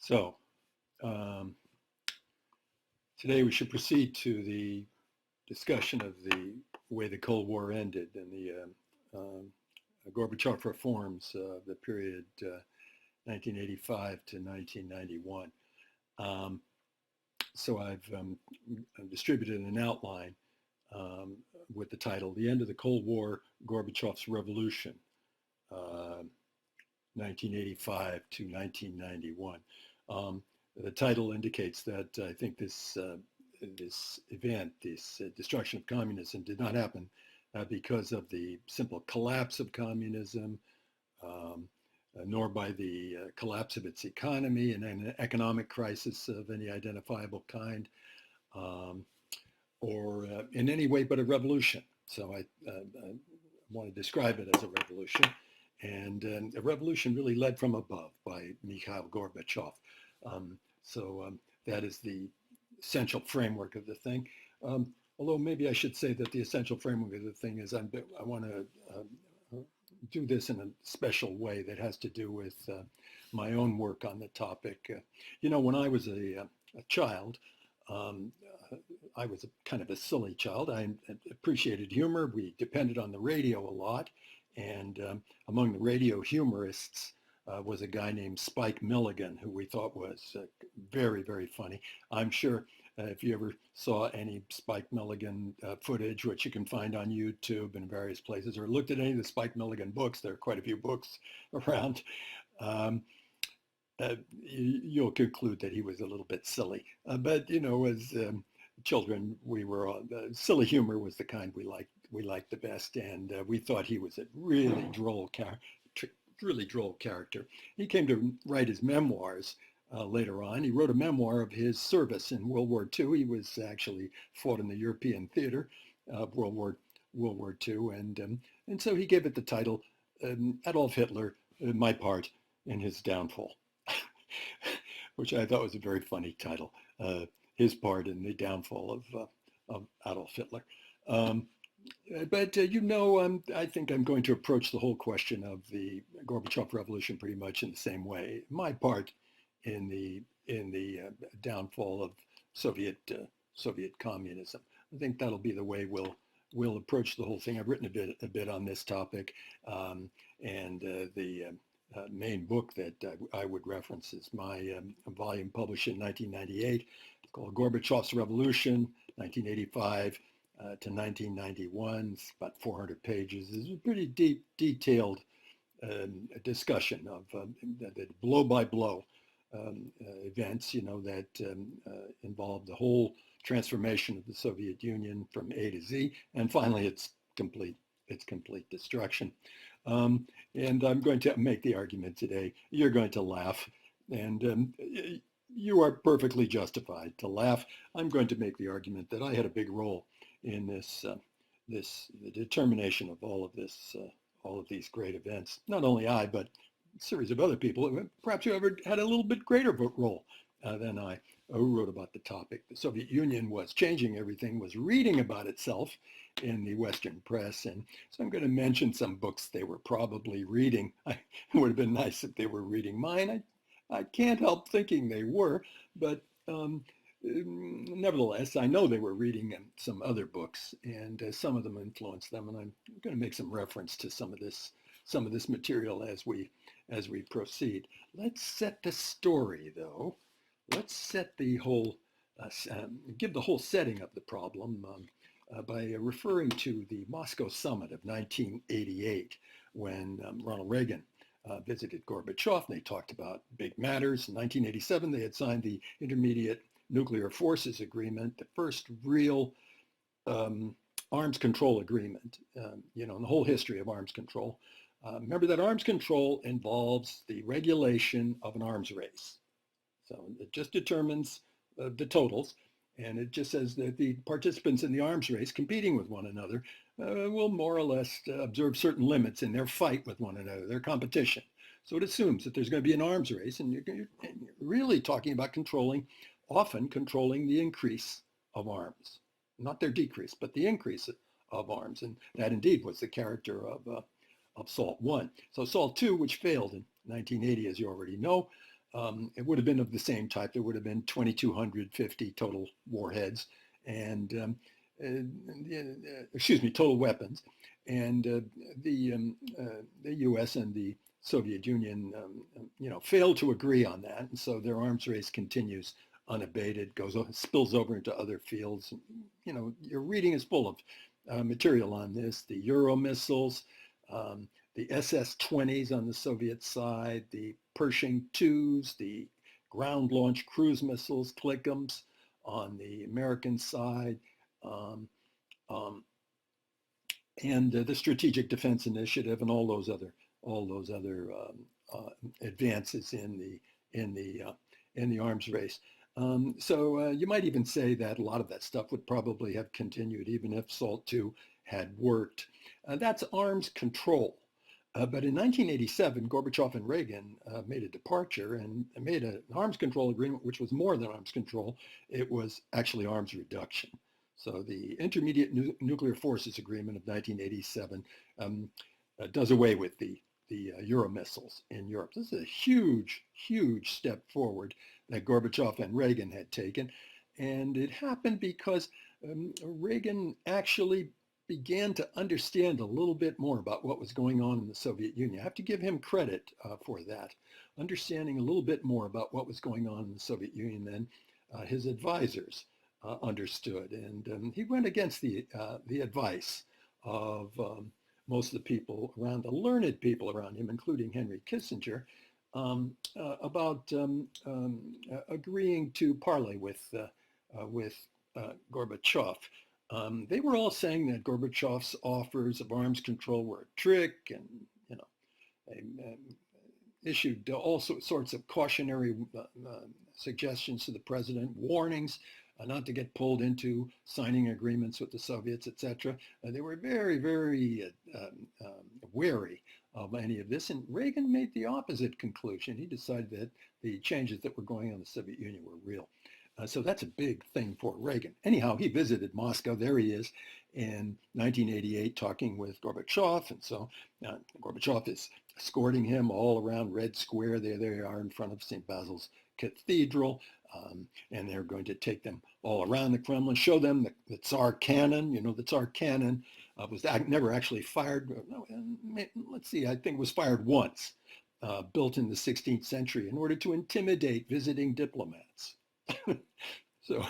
So, um, today we should proceed to the discussion of the way the Cold War ended and the Gorbachev reforms, the period 1985 to 1991. Um, so I've distributed an outline um, with the title "The End of the Cold War: Gorbachev's Revolution, 1985 to 1991." Um, the title indicates that I think this event, this destruction of communism, did not happen because of the simple collapse of communism, um, nor by the collapse of its economy and an economic crisis of any identifiable kind, um, or in any way but a revolution. So I want to describe it as a revolution. And a revolution really led from above by Mikhail Gorbachev. So that is the essential framework of the thing. Although maybe I should say that the essential framework of the thing is I want to do this in a special way that has to do with my own work on the topic. When I was a child, um, I was a kind of a silly child. I appreciated humor. We depended on the radio a lot. And among the radio humorists was a guy named Spike Milligan, who we thought was very, very funny. I'm sure if you ever saw any Spike Milligan footage, which you can find on YouTube and various places, or looked at any of the Spike Milligan books, there are quite a few books around, um, you'll conclude that he was a little bit silly. But, as children, we were all, silly humor was the kind we liked the best, and we thought he was a really droll character. He came to write his memoirs later on. He wrote a memoir of his service in World War II. He was actually fought in the European theater of World War II, and so he gave it the title Adolf Hitler, My Part in His Downfall, which I thought was a very funny title. His part in the downfall of Adolf Hitler. But I think I'm going to approach the whole question of the Gorbachev Revolution pretty much in the same way. My part in the downfall of Soviet communism. I think that'll be the way we'll approach the whole thing. I've written a bit on this topic, and the main book that I would reference is my volume published in 1998. It's called Gorbachev's Revolution, 1985 to 1991. It's about 400 pages. It's a pretty detailed discussion of the blow-by-blow events, that involved the whole transformation of the Soviet Union from A to Z, and finally its complete destruction. And I'm going to make the argument today. You're going to laugh, and you are perfectly justified to laugh. I'm going to make the argument that I had a big role in the determination of all of these great events. Not only I, but a series of other people, perhaps you ever had a little bit greater role than I, who wrote about the topic. The Soviet Union was changing everything, was reading about itself in the Western press. And so I'm going to mention some books they were probably reading. It would have been nice if they were reading mine. I can't help thinking they were, but nevertheless, I know they were reading some other books, and some of them influenced them. And I'm going to make some reference to some of this material as we proceed. Let's set the story, though. Let's set the whole, give the whole setting of the problem by referring to the Moscow summit of 1988, when Ronald Reagan visited Gorbachev, and they talked about big matters. In 1987, they had signed the Intermediate Nuclear Forces Agreement, the first real arms control agreement, in the whole history of arms control. Remember that arms control involves the regulation of an arms race. So it just determines the totals, and it just says that the participants in the arms race competing with one another will more or less observe certain limits in their fight with one another, their competition. So it assumes that there's going to be an arms race, and you're really talking about often controlling the increase of arms, not their decrease, but the increase of arms. And that indeed was the character of SALT I. So SALT II, which failed in 1980, as you already know, It would have been of the same type. There would have been 2,250 total warheads and, excuse me, total weapons. And the U.S. and the Soviet Union, failed to agree on that. And so their arms race continues unabated, spills over into other fields. Your reading is full of material on this, the Euro missiles, the SS-20s on the Soviet side, the Pershing IIs, the ground-launched cruise missiles, Clickums on the American side, and the Strategic Defense Initiative, and all those other advances in the arms race. So you might even say that a lot of that stuff would probably have continued even if SALT II had worked. That's arms control. But in 1987, Gorbachev and Reagan made a departure and made an arms control agreement, which was more than arms control. It was actually arms reduction. So the Intermediate Nuclear Forces Agreement of 1987 does away with the Euro missiles in Europe. This is a huge, huge step forward that Gorbachev and Reagan had taken. And it happened because Reagan actually began to understand a little bit more about what was going on in the Soviet Union. I have to give him credit for that, understanding a little bit more about what was going on in the Soviet Union than his advisors understood. And he went against the advice of most of the people around, the learned people around him, including Henry Kissinger, about agreeing to parley with Gorbachev. They were all saying that Gorbachev's offers of arms control were a trick, and they issued all sorts of cautionary suggestions to the president, warnings not to get pulled into signing agreements with the Soviets, etc. They were very, very wary of any of this, and Reagan made the opposite conclusion. He decided that the changes that were going on in the Soviet Union were real. So that's a big thing for Reagan. Anyhow, he visited Moscow. There he is in 1988 talking with Gorbachev. And so Gorbachev is escorting him all around Red Square. There they are in front of St. Basil's Cathedral. And they're going to take them all around the Kremlin, show them the Tsar cannon. The Tsar cannon was never actually fired. Let's see, I think it was fired once, built in the 16th century in order to intimidate visiting diplomats. So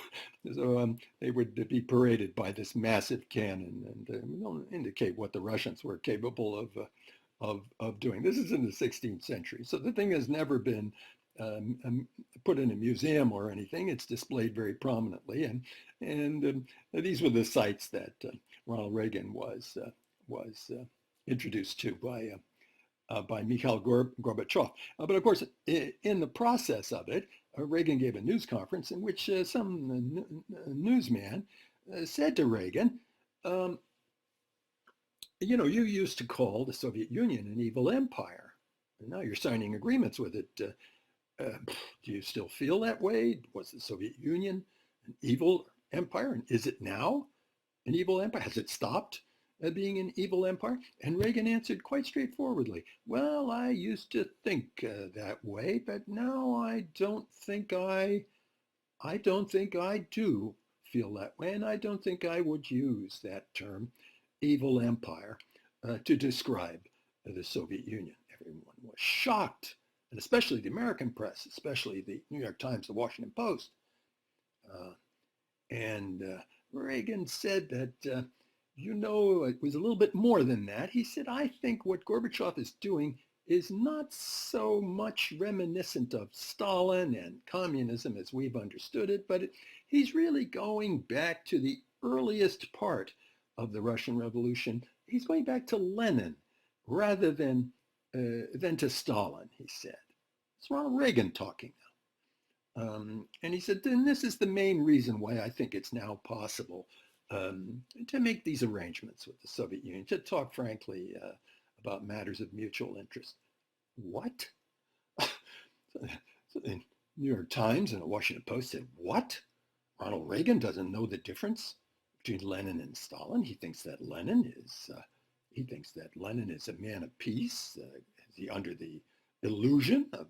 they would be paraded by this massive cannon, and don't indicate what the Russians were capable of doing. This is in the 16th century, so the thing has never been put in a museum or anything. It's displayed very prominently, and these were the sites that Ronald Reagan was introduced to by Mikhail Gorbachev. But of course, in the process of it, Reagan gave a news conference in which some newsman said to Reagan, you used to call the Soviet Union an evil empire, and now you're signing agreements with it. Do you still feel that way? Was the Soviet Union an evil empire, and is it now an evil empire? Has it stopped being an evil empire? And Reagan answered quite straightforwardly, well, I used to think that way, but now I don't think I do feel that way, and I don't think I would use that term, evil empire, to describe the Soviet Union. Everyone was shocked, and especially the American press, especially the New York Times, the Washington Post. And Reagan said that it was a little bit more than that. He said, I think what Gorbachev is doing is not so much reminiscent of Stalin and communism as we've understood it, but he's really going back to the earliest part of the Russian Revolution. He's going back to Lenin rather than to Stalin, he said. It's Ronald Reagan talking now. And he said, then this is the main reason why I think it's now possible to make these arrangements with the Soviet Union, to talk frankly about matters of mutual interest. What? So the New York Times and the Washington Post said, what? Ronald Reagan doesn't know the difference between Lenin and Stalin. He thinks that Lenin is a man of peace. Is he under the illusion of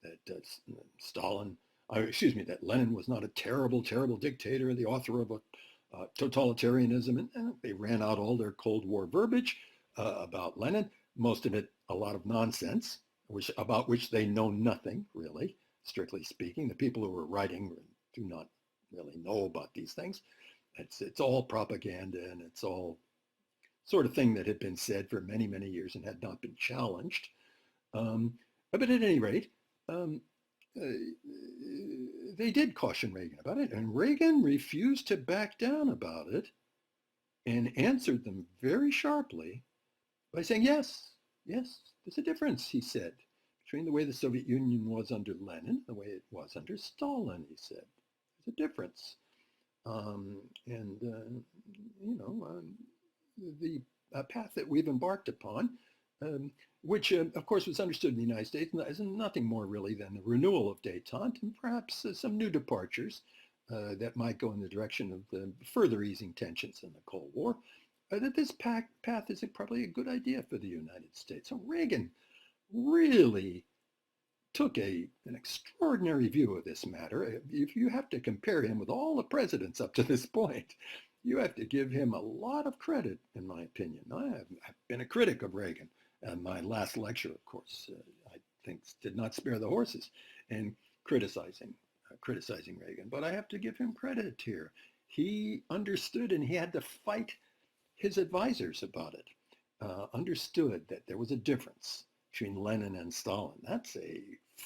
that that Lenin was not a terrible, terrible dictator, the author of a totalitarianism, and they ran out all their Cold War verbiage about Lenin, most of it a lot of nonsense, about which they know nothing, really, strictly speaking. The people who are writing do not really know about these things. It's all propaganda, and it's all sort of thing that had been said for many, many years and had not been challenged. But at any rate, they did caution Reagan about it, and Reagan refused to back down about it and answered them very sharply by saying, yes, there's a difference, he said, between the way the Soviet Union was under Lenin and the way it was under Stalin, he said. There's a difference. The path that we've embarked upon, which of course was understood in the United States as nothing more really than the renewal of détente and perhaps some new departures that might go in the direction of the further easing tensions in the Cold War, that this path is probably a good idea for the United States. So Reagan really took an extraordinary view of this matter. If you have to compare him with all the presidents up to this point, you have to give him a lot of credit, in my opinion. I've been a critic of Reagan. My last lecture, of course, I think did not spare the horses in criticizing Reagan. But I have to give him credit here. He understood, and he had to fight his advisors about it, understood that there was a difference between Lenin and Stalin. That's a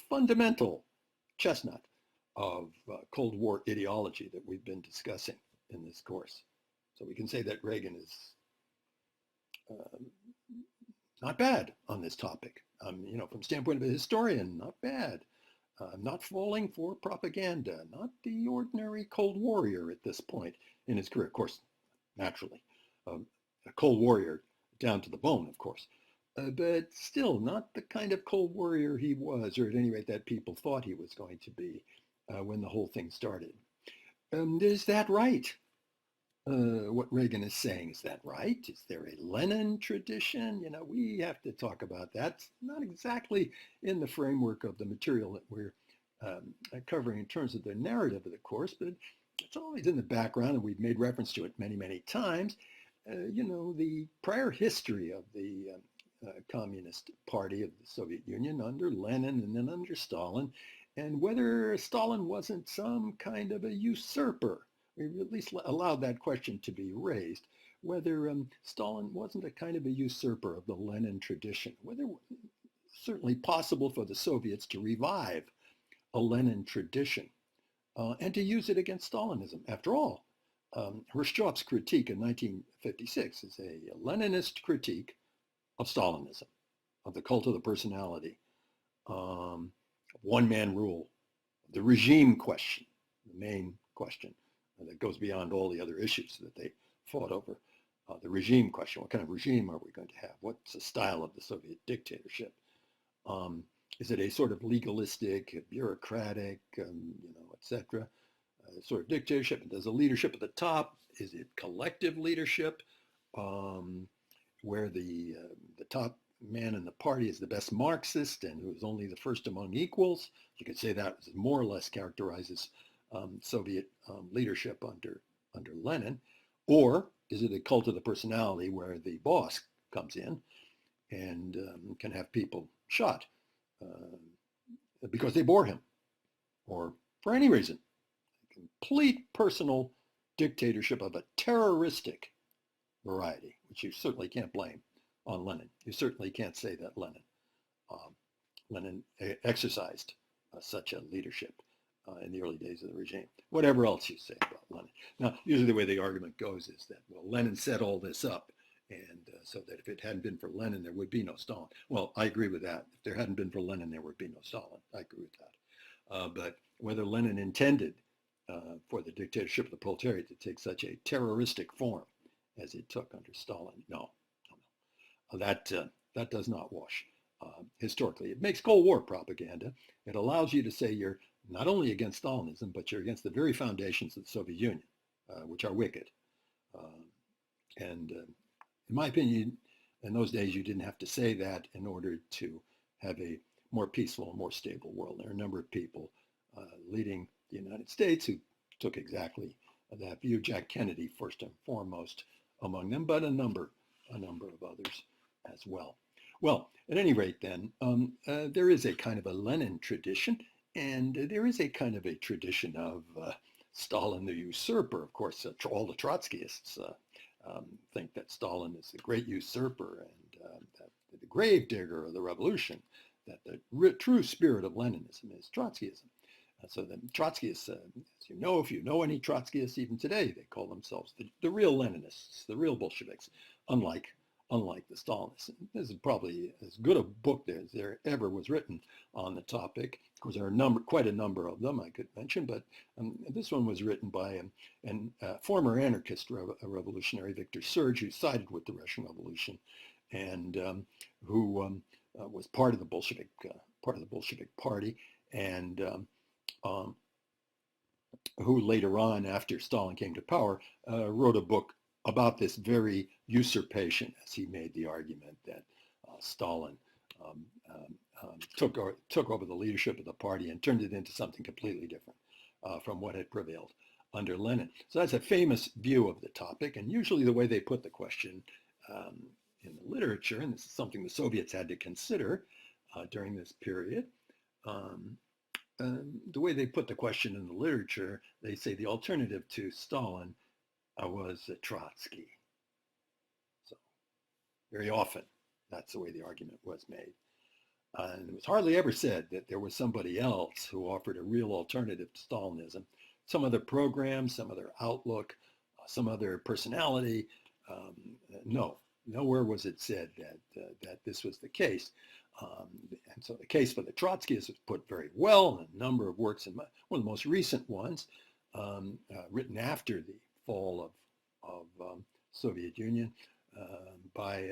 fundamental chestnut of Cold War ideology that we've been discussing in this course. So we can say that Reagan is not bad on this topic. From the standpoint of a historian, not bad. Not falling for propaganda, not the ordinary Cold Warrior at this point in his career. Of course, naturally, a Cold Warrior down to the bone, of course. But still not the kind of Cold Warrior he was, or at any rate that people thought he was going to be when the whole thing started. Is that right? What Reagan is saying, is that right? Is there a Lenin tradition? We have to talk about that. It's not exactly in the framework of the material that we're covering in terms of the narrative of the course, but it's always in the background, and we've made reference to it many, many times. The prior history of the Communist Party of the Soviet Union under Lenin and then under Stalin, and whether Stalin wasn't some kind of a usurper. We at least allowed that question to be raised, whether Stalin wasn't a kind of a usurper of the Lenin tradition, whether it's certainly possible for the Soviets to revive a Lenin tradition and to use it against Stalinism. After all, Khrushchev's critique in 1956 is a Leninist critique of Stalinism, of the cult of the personality, one-man rule, the regime question, the main question that goes beyond all the other issues that they fought over. The regime question, what kind of regime are we going to have? What's the style of the Soviet dictatorship? Is it a sort of legalistic, bureaucratic, etc. Sort of dictatorship? And does the leadership at the top, is it collective leadership, where the top man in the party is the best Marxist and who is only the first among equals? You could say that more or less characterizes Soviet leadership under Lenin. Or is it a cult of the personality where the boss comes in and can have people shot because they bore him or for any reason? Complete personal dictatorship of a terroristic variety, which you certainly can't blame on Lenin. You certainly can't say that Lenin exercised such a leadership in the early days of the regime. Whatever else you say about Lenin. Now, usually the way the argument goes is that, well, Lenin set all this up, and so that if it hadn't been for Lenin, there would be no Stalin. Well, I agree with that. If there hadn't been for Lenin, there would be no Stalin. I agree with that. But whether Lenin intended for the dictatorship of the proletariat to take such a terroristic form as it took under Stalin, no. That does not wash historically. It makes Cold War propaganda. It allows you to say you're not only against Stalinism, but you're against the very foundations of the Soviet Union, which are wicked. And in my opinion, in those days, you didn't have to say that in order to have a more peaceful, more stable world. There are a number of people leading the United States who took exactly that view. Jack Kennedy, first and foremost among them, but a number of others as well. Well, at any rate then, there is a kind of a Lenin tradition, and there is a kind of a tradition of Stalin the usurper. Of course, all the Trotskyists think that Stalin is the great usurper and that the gravedigger of the revolution, that the true spirit of Leninism is Trotskyism. So the Trotskyists, as you know, if you know any Trotskyists even today, they call themselves the real Leninists, the real Bolsheviks, unlike the Stalinists. This is probably as good a book as there ever was written on the topic. Of course, there are quite a number of them I could mention, but this one was written by a former anarchist revolutionary, Victor Serge, who sided with the Russian Revolution, and who was part of the Bolshevik Party, and who later on, after Stalin came to power, wrote a book about this very usurpation, as he made the argument that Stalin took over the leadership of the party and turned it into something completely different from what had prevailed under Lenin. So that's a famous view of the topic, and usually the way they put the question in the literature, and this is something the Soviets had to consider during this period, the way they put the question in the literature, they say the alternative to Stalin was Trotsky. So very often, that's the way the argument was made. And it was hardly ever said that there was somebody else who offered a real alternative to Stalinism, some other program, some other outlook, some other personality. No, nowhere was it said that this was the case. And so the case for the Trotskyists was put very well in a number of works, and one of the most recent ones, written after the fall of Soviet Union by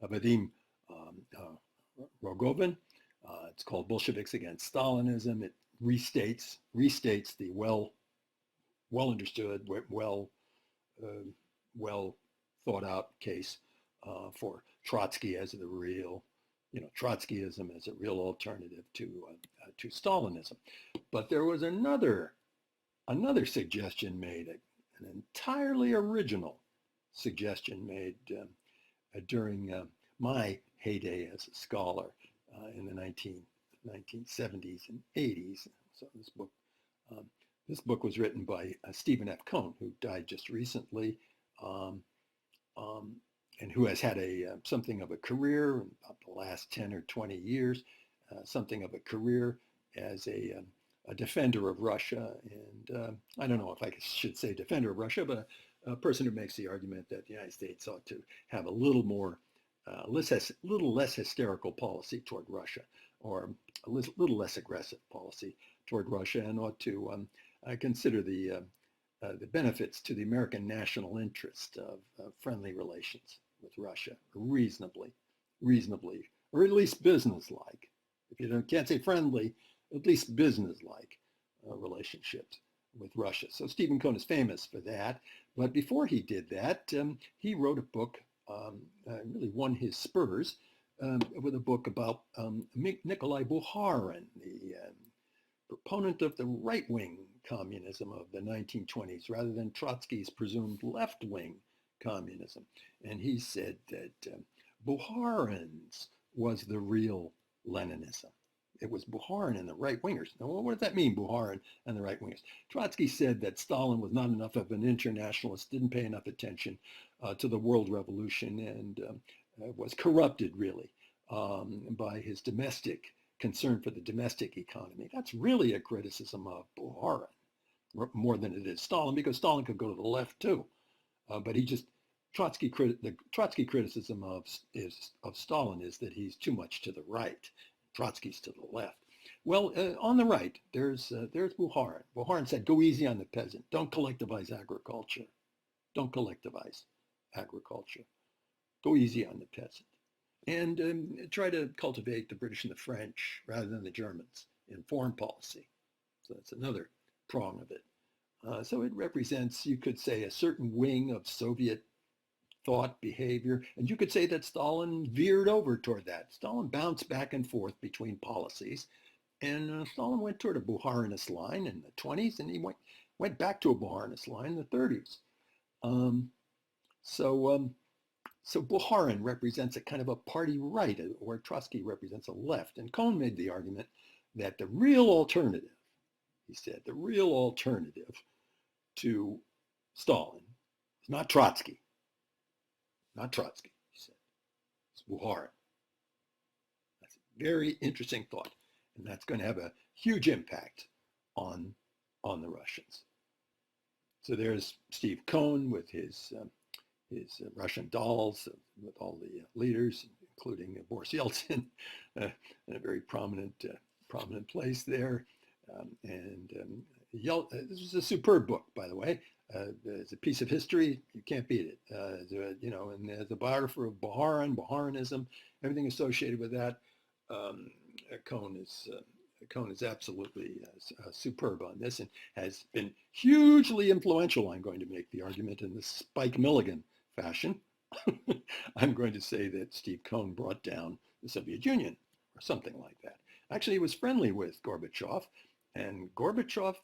Vadim Rogovin. It's called Bolsheviks Against Stalinism. It restates the well understood, well thought out case for Trotsky as the real, Trotskyism as a real alternative to Stalinism. But there was another suggestion made, an entirely original suggestion made during my heyday as a scholar in the 1970s and 80s. So this book was written by Stephen F. Cohn, who died just recently, and who has had something of a career in about the last 10 or 20 years, something of a career as a defender of Russia, and I don't know if I should say defender of Russia, but a person who makes the argument that the United States ought to have a little less hysterical policy toward Russia, or a little less aggressive policy toward Russia, and ought to consider the benefits to the American national interest of friendly relations with Russia, reasonably, or at least business-like. If you can't say friendly, at least business-like relationships with Russia. So Stephen Cohn is famous for that. But before he did that, he wrote a book, really won his spurs with a book about Nikolai Bukharin, the proponent of the right-wing communism of the 1920s, rather than Trotsky's presumed left-wing communism. And he said that Bukharin's was the real Leninism. It was Bukharin and the right-wingers. Now, what does that mean, Bukharin and the right-wingers? Trotsky said that Stalin was not enough of an internationalist, didn't pay enough attention to the world revolution, and was corrupted, really, by his domestic concern for the domestic economy. That's really a criticism of Bukharin more than it is Stalin, because Stalin could go to the left too. But the Trotsky criticism of Stalin is that he's too much to the right. Trotsky's to the left. Well, on the right, there's Bukharin. Bukharin said, go easy on the peasant. Don't collectivize agriculture. Don't collectivize agriculture. Go easy on the peasant. And try to cultivate the British and the French rather than the Germans in foreign policy. So that's another prong of it. So it represents, you could say, a certain wing of Soviet thought, behavior. And you could say that Stalin veered over toward that. Stalin bounced back and forth between policies. And Stalin went toward a Bukharinist line in the 20s, and he went back to a Bukharinist line in the 30s. Um, so Bukharin represents a kind of a party right, where Trotsky represents a left. And Cohn made the argument that the real alternative, he said, the real alternative to Stalin is not Trotsky, he said. It's Bukharin. That's a very interesting thought, and that's going to have a huge impact on the Russians. So there's Steve Cohn with his Russian dolls, with all the leaders, including Boris Yeltsin, in a very prominent place there. This was a superb book, by the way. It's a piece of history. You can't beat it. And as a biographer of Bukharinism, everything associated with that, Cohn is absolutely superb on this, and has been hugely influential. I'm going to make the argument in the Spike Milligan fashion. I'm going to say that Steve Cohn brought down the Soviet Union, or something like that. Actually, he was friendly with Gorbachev, and Gorbachev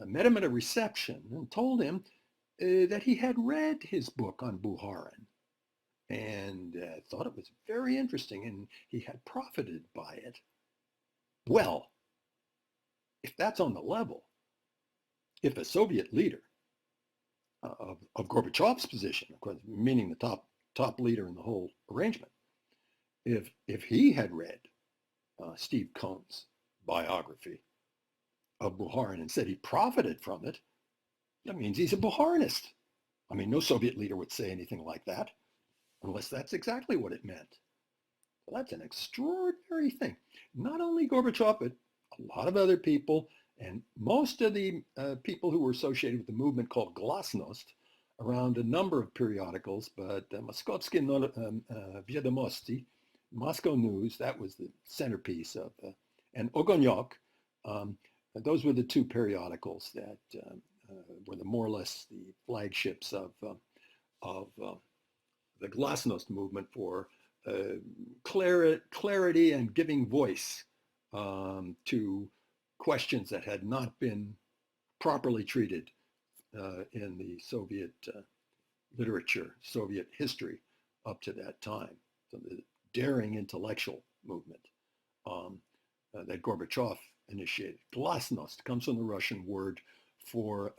met him at a reception and told him that he had read his book on Bukharin and thought it was very interesting, and he had profited by it. Well, if that's on the level, if a Soviet leader of Gorbachev's position, of course, meaning the top leader in the whole arrangement, if he had read Steve Cohn's biography of Bukharin and said he profited from it, that means he's a Bukharinist. I mean, no Soviet leader would say anything like that, unless that's exactly what it meant. Well, that's an extraordinary thing. Not only Gorbachev, but a lot of other people, and most of the people who were associated with the movement called Glasnost, around a number of periodicals, but Moskovsky Vedomosti, Moscow News, that was the centerpiece of, and Ogonyok, those were the two periodicals that were more or less the flagships of the Glasnost movement for clarity and giving voice to questions that had not been properly treated in the Soviet literature, Soviet history up to that time. So the daring intellectual movement that Gorbachev initiated. Glasnost comes from the Russian word for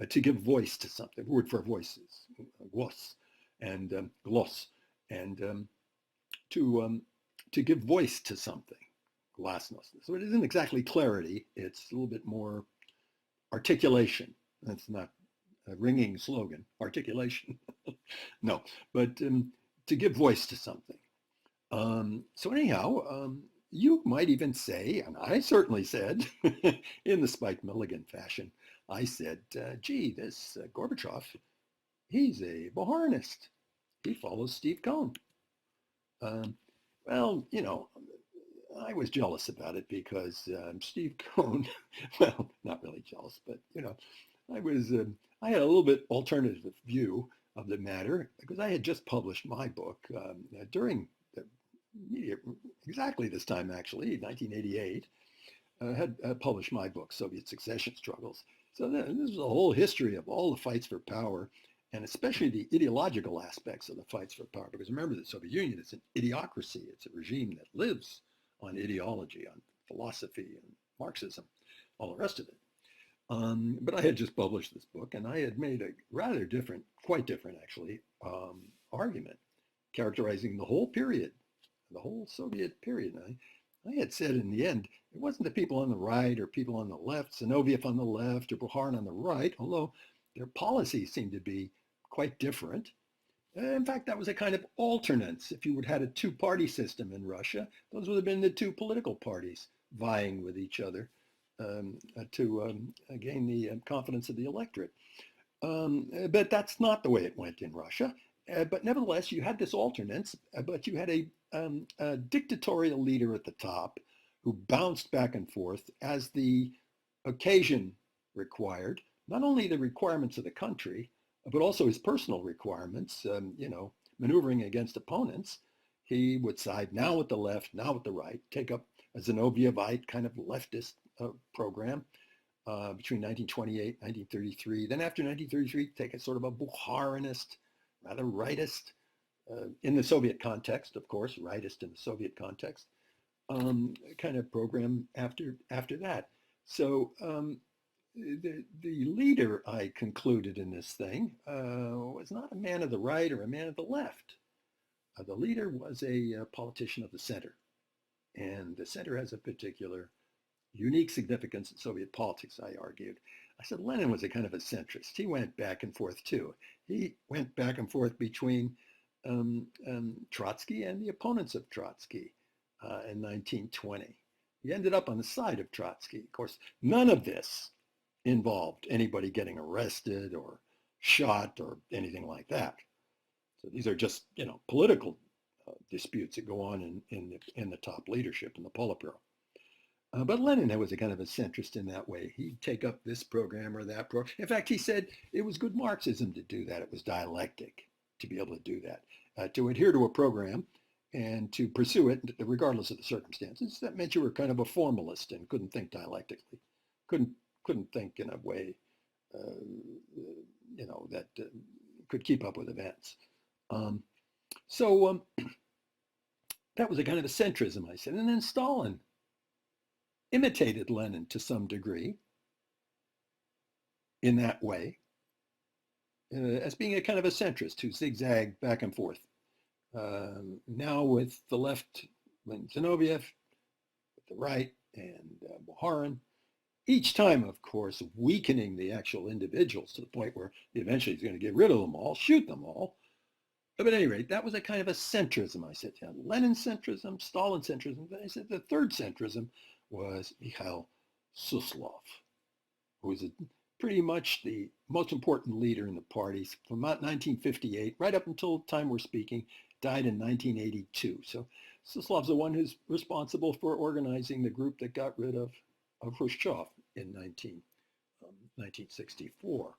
to give voice to something, word for voices, głos, and glos, and to give voice to something, glasnost. So it isn't exactly clarity, it's a little bit more articulation. That's not a ringing slogan, articulation. No, but to give voice to something. So anyhow, you might even say, and I certainly said, in the Spike Milligan fashion, I said, gee, this Gorbachev, he's a Bukharinist. He follows Steve Cohn. Well, I was jealous about it because Steve Cohn, well, not really jealous, but, I had a little bit alternative view of the matter because I had just published my book during exactly this time, actually, 1988, had published my book, Soviet Succession Struggles. So this is a whole history of all the fights for power, and especially the ideological aspects of the fights for power. Because remember, the Soviet Union is an idiocracy. It's a regime that lives on ideology, on philosophy and Marxism, all the rest of it. But I had just published this book, and I had made a rather different, quite different actually, argument characterizing the whole period, the whole Soviet period. I had said in the end, it wasn't the people on the right or people on the left, Zinoviev on the left or Bukharin on the right, although their policies seemed to be quite different. In fact, that was a kind of alternance. If you would have had a two-party system in Russia, those would have been the two political parties vying with each other to gain the confidence of the electorate. But that's not the way it went in Russia. But nevertheless, you had this alternance, but you had a dictatorial leader at the top who bounced back and forth as the occasion required, not only the requirements of the country, but also his personal requirements, maneuvering against opponents. He would side now with the left, now with the right, take up a Zenobievite kind of leftist program between 1928 and 1933. Then after 1933, take a sort of a Bukharinist, rather rightist, in the Soviet context, of course, rightist in the Soviet context, kind of program after that. So the leader, I concluded in this thing, was not a man of the right or a man of the left. The leader was a politician of the center. And the center has a particular unique significance in Soviet politics, I argued. I said Lenin was a kind of a centrist. He went back and forth too. He went back and forth between Trotsky and the opponents of Trotsky in 1920. He ended up on the side of Trotsky. Of course, none of this involved anybody getting arrested or shot or anything like that. So these are just, political disputes that go on in the top leadership in the Politburo. But Lenin was a kind of a centrist in that way. He'd take up this program or that program. In fact, he said it was good Marxism to do that. It was dialectic to be able to do that, to adhere to a program and to pursue it regardless of the circumstances. That meant you were kind of a formalist and couldn't think dialectically, couldn't think in a way, that could keep up with events. So that was a kind of a centrism, I said. And then Stalin imitated Lenin to some degree in that way, as being a kind of a centrist who zigzagged back and forth. Now with the left, Zinoviev, with the right, and Bukharin, each time, of course, weakening the actual individuals to the point where eventually he's going to get rid of them all, shoot them all. But at any rate, that was a kind of a centrism, I said. Lenin centrism, Stalin centrism. But I said the third centrism was Mikhail Suslov, who was pretty much the most important leader in the party from about 1958, right up until the time we're speaking, died in 1982. So Suslov's the one who's responsible for organizing the group that got rid of Khrushchev in 1964.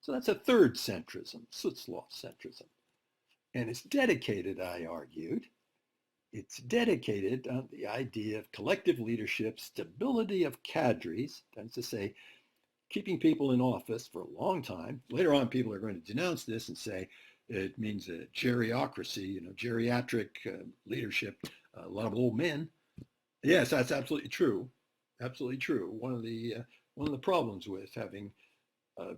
So that's a third centrism, Suslov centrism. And it's dedicated, I argued, it's dedicated on the idea of collective leadership, stability of cadres, that's to say, keeping people in office for a long time. Later on, people are going to denounce this and say it means a geriocracy, geriatric leadership, a lot of old men. Yes, that's absolutely true. Absolutely true. One of the problems with having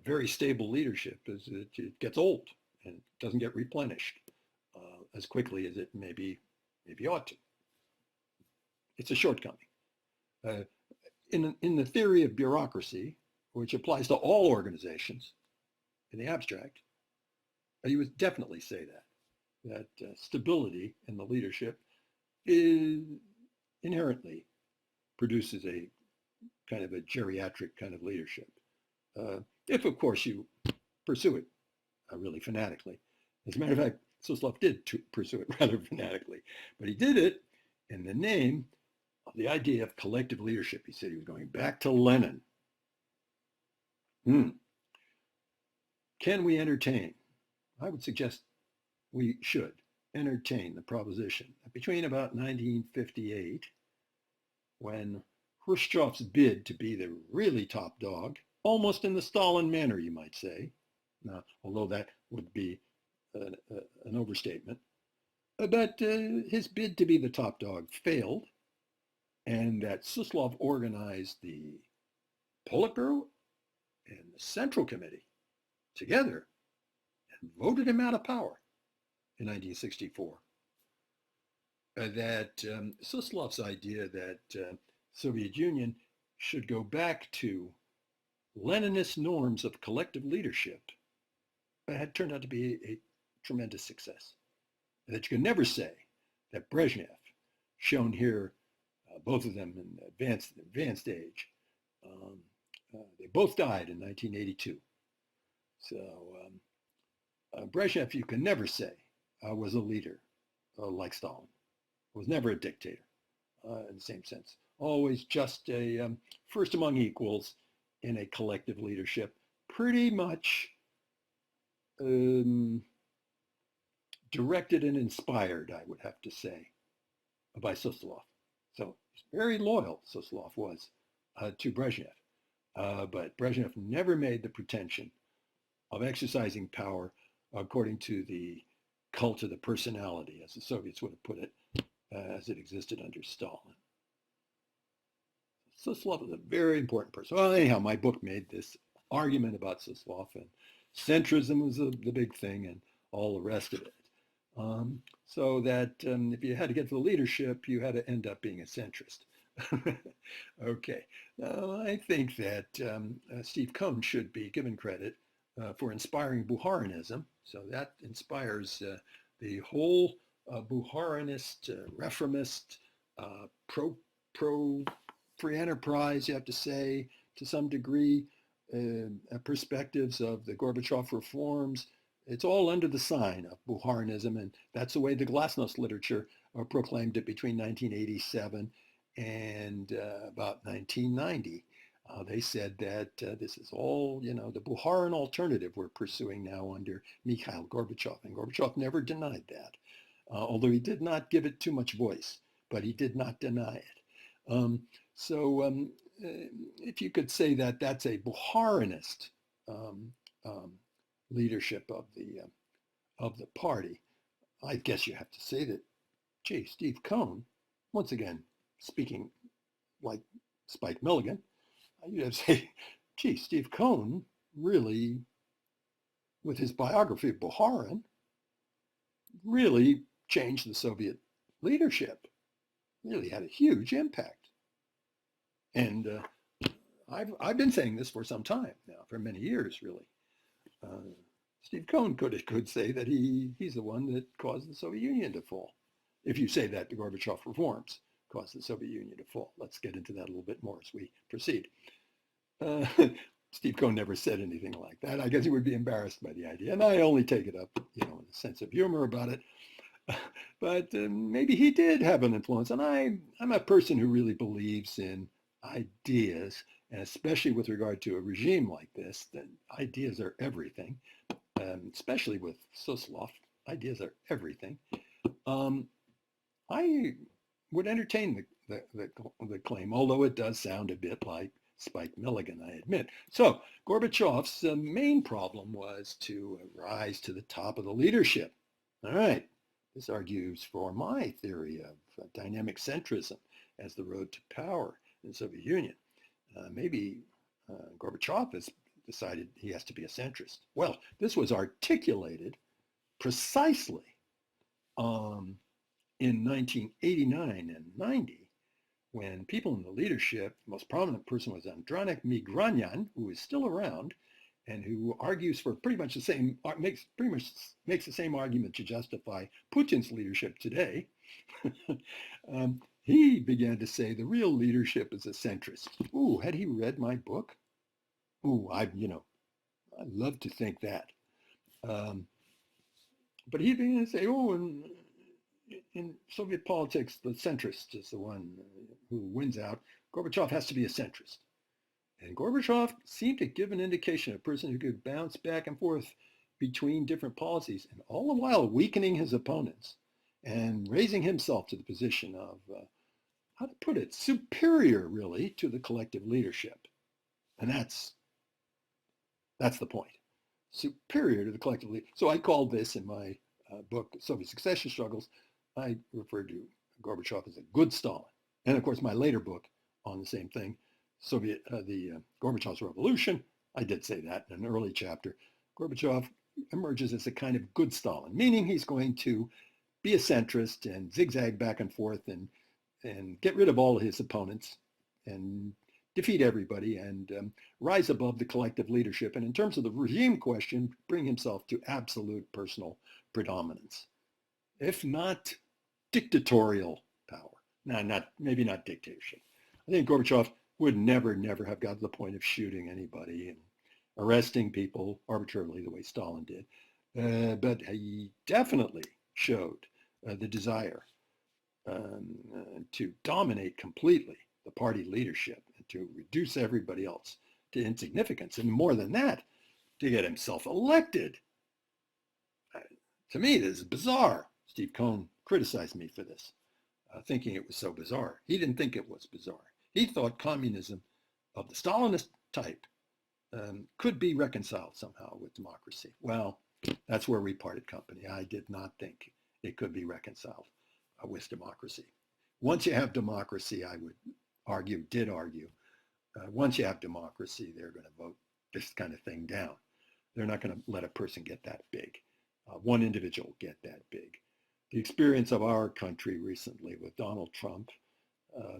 very stable leadership is that it gets old and it doesn't get replenished as quickly as it maybe ought to. It's a shortcoming. In the theory of bureaucracy, which applies to all organizations in the abstract, you would definitely say that stability in the leadership inherently produces a kind of a geriatric kind of leadership. If, of course, you pursue it really fanatically. As a matter of fact, Suslov did pursue it rather fanatically, but he did it in the name of the idea of collective leadership. He said he was going back to Lenin. Can we entertain? I would suggest we should entertain the proposition that between about 1958, when Khrushchev's bid to be the really top dog, almost in the Stalin manner, you might say, now, although that would be an overstatement, but his bid to be the top dog failed, and that Suslov organized the Politburo and the Central Committee together and voted him out of power in 1964. That Suslov's idea that Soviet Union should go back to Leninist norms of collective leadership had turned out to be a tremendous success. And that you can never say that Brezhnev, shown here, both of them in advanced age, they both died in 1982. So Brezhnev, you can never say, was a leader like Stalin. Was never a dictator in the same sense. Always just a first among equals in a collective leadership, pretty much um, directed and inspired, I would have to say, by Sokolov. So he's very loyal, Sokolov was, to Brezhnev. But Brezhnev never made the pretension of exercising power according to the cult of the personality, as the Soviets would have put it, as it existed under Stalin. Sokolov was a very important person. Well, anyhow, my book made this argument about Sokolov, and centrism was the big thing, and all the rest of it. So that if you had to get to the leadership, you had to end up being a centrist. Okay, now I think that Steve Cohn should be given credit for inspiring Bukharism. So that inspires the whole Bukharinist, reformist, pro free enterprise, you have to say, to some degree, perspectives of the Gorbachev reforms. It's all under the sign of Bukharism, and that's the way the Glasnost literature proclaimed it between 1987 and about 1990. They said that this is all, the Bukharin alternative we're pursuing now under Mikhail Gorbachev, and Gorbachev never denied that, although he did not give it too much voice, but he did not deny it. So if you could say that that's a Bukharinist leadership of the party, I guess you have to say that, gee, Steve Cohn, once again, speaking like Spike Milligan, you'd have to say, gee, Steve Cohn really, with his biography of Bukharin, really changed the Soviet leadership, really had a huge impact. And I've been saying this for some time now, for many years, really. Steve Cohn could say that he's the one that caused the Soviet Union to fall. If you say that the Gorbachev reforms caused the Soviet Union to fall. Let's get into that a little bit more as we proceed. Steve Cohn never said anything like that. I guess he would be embarrassed by the idea. And I only take it up, in a sense of humor about it. But maybe he did have an influence. And I'm a person who really believes in ideas, and especially with regard to a regime like this, then ideas are everything, especially with Sokolov, ideas are everything. I would entertain the claim, although it does sound a bit like Spike Milligan, I admit. So Gorbachev's main problem was to rise to the top of the leadership. All right, this argues for my theory of dynamic centrism as the road to power in the Soviet Union. Maybe Gorbachev has decided he has to be a centrist. Well, this was articulated precisely in 1989 and 90, when people in the leadership, the most prominent person was Andronik Migranyan, who is still around and who argues for pretty much the same, makes the same argument to justify Putin's leadership today. He began to say the real leadership is a centrist. Ooh, had he read my book? Ooh, I'd love to think that. But he began to say, in Soviet politics, the centrist is the one who wins out. Gorbachev has to be a centrist. And Gorbachev seemed to give an indication of a person who could bounce back and forth between different policies, and all the while weakening his opponents and raising himself to the position of, how to put it, superior, really, to the collective leadership. And that's the point. Superior to the collective leadership. So I called this in my book, Soviet Succession Struggles, I referred to Gorbachev as a good Stalin. And of course, my later book on the same thing, Gorbachev's Revolution, I did say that in an early chapter. Gorbachev emerges as a kind of good Stalin, meaning he's going to be a centrist and zigzag back and forth and get rid of all of his opponents and defeat everybody and rise above the collective leadership. And in terms of the regime question, bring himself to absolute personal predominance, if not dictatorial power. No, maybe not dictatorship. I think Gorbachev would never have got to the point of shooting anybody and arresting people arbitrarily the way Stalin did. But he definitely showed the desire to dominate completely the party leadership and to reduce everybody else to insignificance. And more than that, to get himself elected To me, this is bizarre. Steve Cohn criticized me for this, thinking it was so bizarre. He didn't think it was bizarre. He thought communism of the Stalinist type could be reconciled somehow with democracy. Well, that's where we parted company. I did not think it could be reconciled with democracy. Once you have democracy, I would argue, once you have democracy, they're going to vote this kind of thing down. They're not going to let a person get that big, one individual get that big. The experience of our country recently with Donald Trump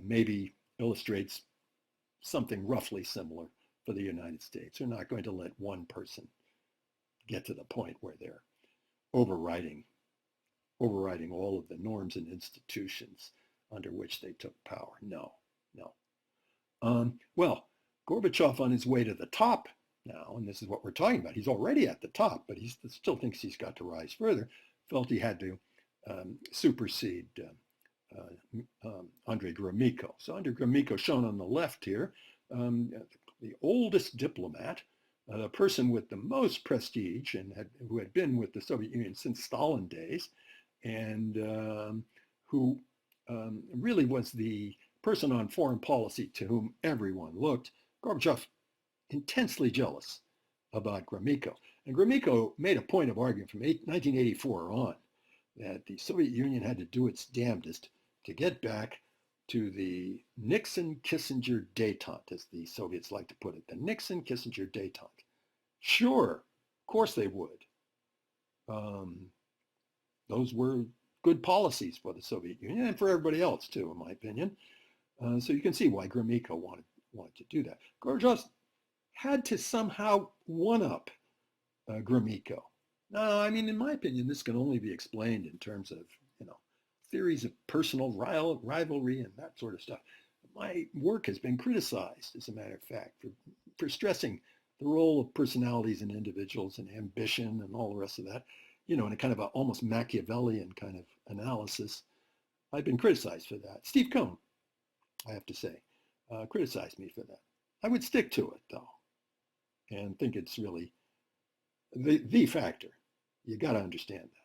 maybe illustrates something roughly similar for the United States. They're not going to let one person get to the point where they're overriding all of the norms and institutions under which they took power. No. Well, Gorbachev on his way to the top now, and this is what we're talking about. He's already at the top, but he still thinks he's got to rise further. Felt he had to supersede Andrei Gromyko. So Andrei Gromyko, shown on the left here, the oldest diplomat, the person with the most prestige and who had been with the Soviet Union since Stalin days, and who really was the person on foreign policy to whom everyone looked. Gorbachev intensely jealous about Gromyko. And Gromyko made a point of arguing from 1984 on that the Soviet Union had to do its damnedest to get back to the Nixon-Kissinger détente, as the Soviets like to put it, the Nixon-Kissinger détente. Sure, of course they would. Those were good policies for the Soviet Union and for everybody else too, in my opinion. So you can see why Gromyko wanted to do that. Gorbachev had to somehow one-up Gromyko. No, I mean, in my opinion, this can only be explained in terms of, theories of personal rivalry and that sort of stuff. My work has been criticized, as a matter of fact, for stressing the role of personalities and individuals and ambition and all the rest of that, in a kind of a almost Machiavellian kind of analysis. I've been criticized for that. Steve Cohn, I have to say, criticized me for that. I would stick to it, though, and think it's really the factor. You got to understand that.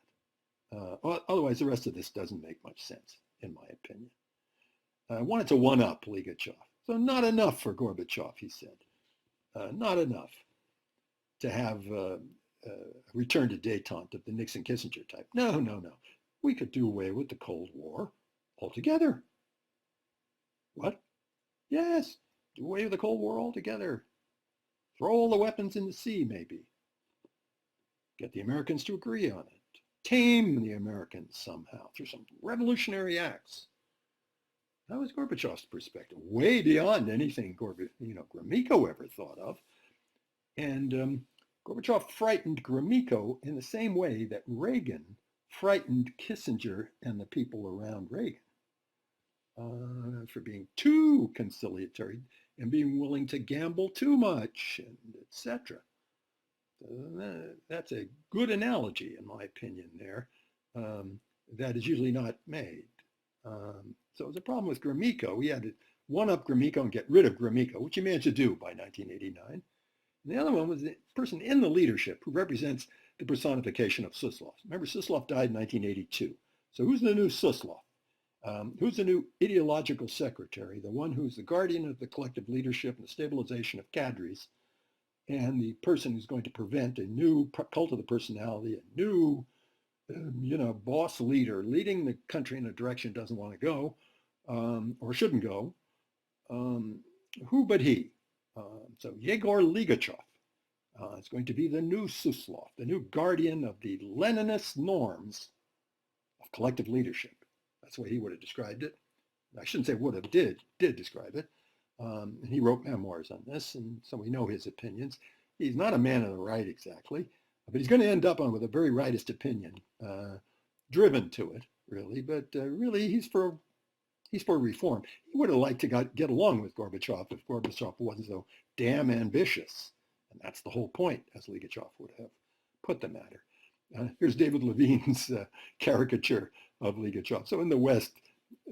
Otherwise, the rest of this doesn't make much sense, in my opinion. I wanted to one-up Ligachev. So not enough for Gorbachev, he said. Not enough to have a return to détente of the Nixon-Kissinger type. No. We could do away with the Cold War altogether. What? Yes, do away with the Cold War altogether. Throw all the weapons in the sea, maybe. Get the Americans to agree on it. Tame the Americans somehow through some revolutionary acts. That was Gorbachev's perspective, way beyond anything Gromyko ever thought of. And Gorbachev frightened Gromyko in the same way that Reagan frightened Kissinger and the people around Reagan for being too conciliatory and being willing to gamble too much, and etc. That's a good analogy, in my opinion, there, that is usually not made. So it was a problem with Gromyko. We had to one-up Gromyko and get rid of Gromyko, which he managed to do by 1989. And the other one was the person in the leadership who represents the personification of Suslov. Remember, Suslov died in 1982. So who's the new Suslov? Who's the new ideological secretary, the one who's the guardian of the collective leadership and the stabilization of cadres, and the person who's going to prevent a new cult of the personality, a new, boss leader leading the country in a direction it doesn't want to go, or shouldn't go. Who but he? So Yegor Ligachev is going to be the new Suslov, the new guardian of the Leninist norms of collective leadership. That's the way he would have described it. I shouldn't say would have, did describe it. And he wrote memoirs on this, and so we know his opinions. He's not a man of the right exactly, but he's going to end up with a very rightist opinion, driven to it, really. But really, he's for reform. He would have liked to get along with Gorbachev if Gorbachev wasn't so damn ambitious. And that's the whole point, as Ligachev would have put the matter. Here's David Levine's caricature of Ligachev. So in the West,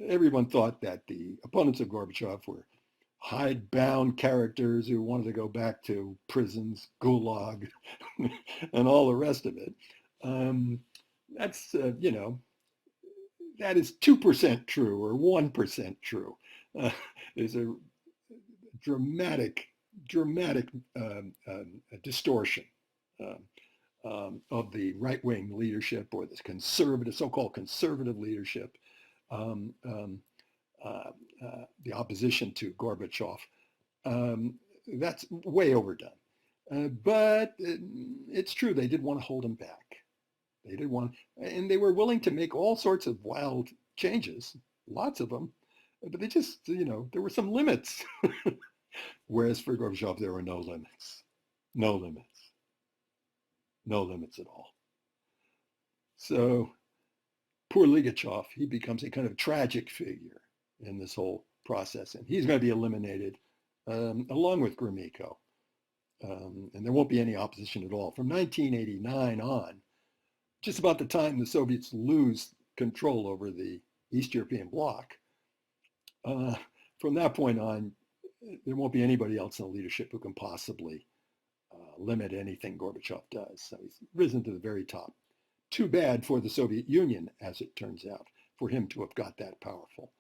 everyone thought that the opponents of Gorbachev were hidebound characters who wanted to go back to prisons, gulag, and all the rest of it. that's, that is 2% true or 1% true. Uh, there's a dramatic, dramatic distortion of the right-wing leadership or this conservative, so-called conservative leadership, um, um, the opposition to Gorbachev. Um, that's way overdone. But it's true, they did want to hold him back. They did want, and they were willing to make all sorts of wild changes, lots of them, but they just, there were some limits. Whereas for Gorbachev, there were no limits, no limits, no limits at all. So poor Ligachev, he becomes a kind of tragic figure in this whole process, and he's going to be eliminated along with Gromyko. And there won't be any opposition at all. From 1989 on, just about the time the Soviets lose control over the East European bloc, from that point on, there won't be anybody else in the leadership who can possibly limit anything Gorbachev does. So he's risen to the very top. Too bad for the Soviet Union, as it turns out, for him to have got that powerful.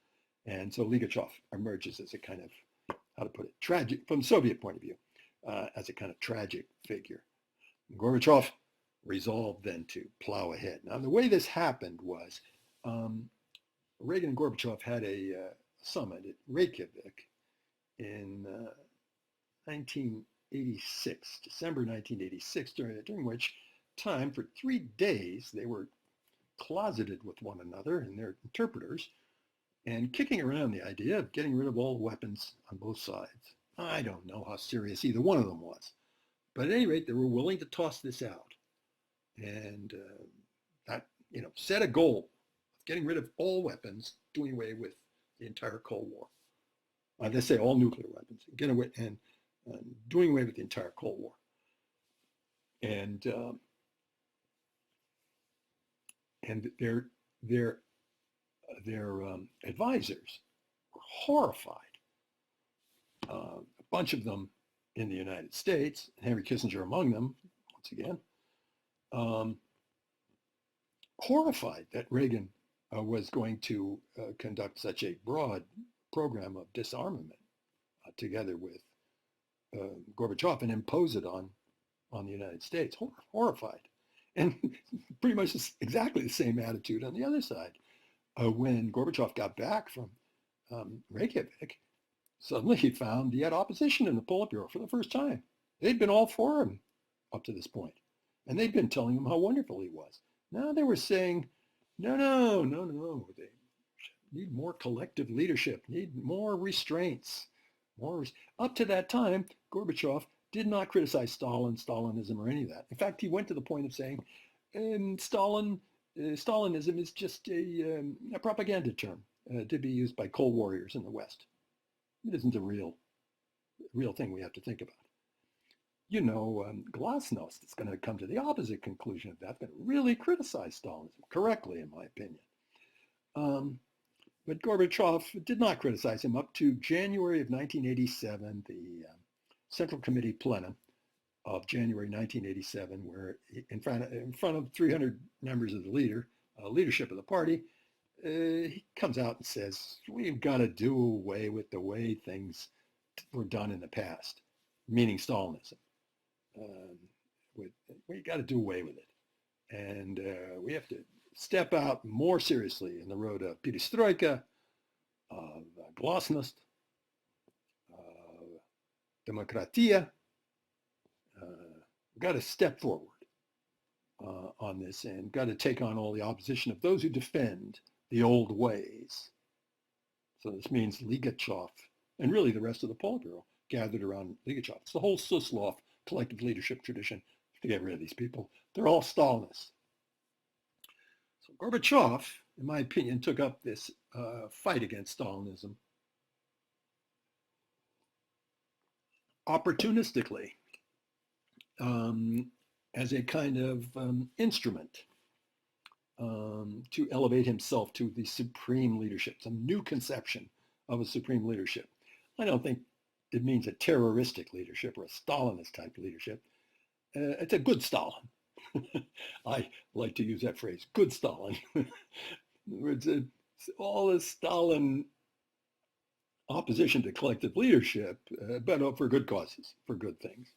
And so Ligachev emerges as a kind of, how to put it, tragic, from the Soviet point of view, as a kind of tragic figure. Gorbachev resolved then to plow ahead. Now, the way this happened was Reagan and Gorbachev had a summit at Reykjavik in 1986, December 1986, during which time for 3 days they were closeted with one another and their interpreters and kicking around the idea of getting rid of all weapons on both sides. I don't know how serious either one of them was, but at any rate, they were willing to toss this out and that, set a goal of getting rid of all weapons, doing away with the entire Cold War. They say all nuclear weapons, get away and doing away with the entire Cold War. And their advisors were horrified. A bunch of them in the United States, Henry Kissinger among them, once again, horrified that Reagan was going to conduct such a broad program of disarmament together with Gorbachev and impose it on the United States. Horrified. And pretty much exactly the same attitude on the other side. When Gorbachev got back from Reykjavik, suddenly he found he had opposition in the Politburo for the first time. They'd been all for him up to this point, and they'd been telling him how wonderful he was. Now they were saying, no, they need more collective leadership, need more restraints. Up to that time, Gorbachev did not criticize Stalin, Stalinism, or any of that. In fact, he went to the point of saying, Stalinism is just a propaganda term to be used by cold warriors in the West. It isn't a real thing we have to think about. Glasnost is going to come to the opposite conclusion of that, going to really criticize Stalinism, correctly, in my opinion. But Gorbachev did not criticize him up to January of 1987, the Central Committee plenum of January 1987, where in front of 300 members of the leadership of the party, he comes out and says, we've got to do away with the way things were done in the past, meaning Stalinism. We got to do away with it. And we have to step out more seriously in the road of perestroika, of glasnost, demokratia. We've got to step forward on this and got to take on all the opposition of those who defend the old ways. So this means Ligachev and really the rest of the Politburo gathered around Ligachev. It's the whole Suslov collective leadership tradition to get rid of these people. They're all Stalinists. So Gorbachev, in my opinion, took up this fight against Stalinism opportunistically as a kind of instrument to elevate himself to the supreme leadership, some new conception of a supreme leadership. I don't think it means a terroristic leadership or a Stalinist type leadership. It's a good Stalin. I like to use that phrase, good Stalin. In other words, all this Stalin opposition to collective leadership, but for good causes, for good things.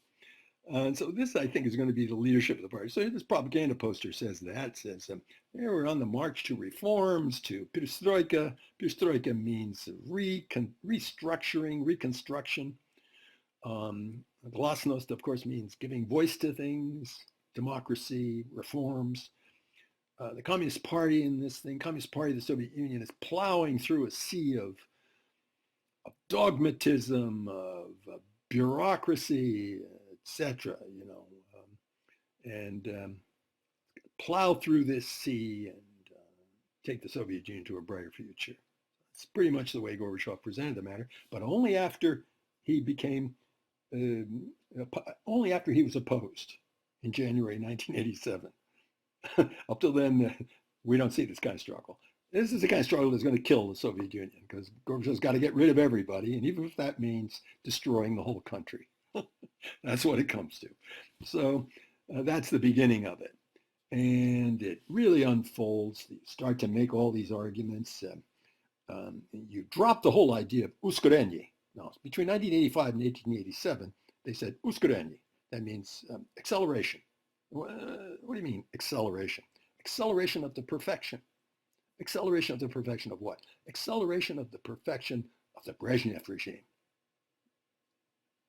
And so this, I think, is going to be the leadership of the party. So this propaganda poster says that, says, we're on the march to reforms, to perestroika. Perestroika means restructuring, reconstruction. Glasnost, of course, means giving voice to things, democracy, reforms. The Communist Party in this thing, Communist Party of the Soviet Union, is plowing through a sea of dogmatism, of bureaucracy, etc. And plow through this sea and take the Soviet Union to a brighter future. It's pretty much the way Gorbachev presented the matter, but only after he became, only after he was opposed in January 1987. Up till then, we don't see this kind of struggle. This is the kind of struggle that's going to kill the Soviet Union, because Gorbachev's got to get rid of everybody, and even if that means destroying the whole country. That's what it comes to. So that's the beginning of it. And it really unfolds. You start to make all these arguments. You drop the whole idea of uskurenie. Now, between 1985 and 1887, they said uskurenie. That means acceleration. What do you mean acceleration? Acceleration of the perfection. Acceleration of the perfection of what? Acceleration of the perfection of the Brezhnev regime.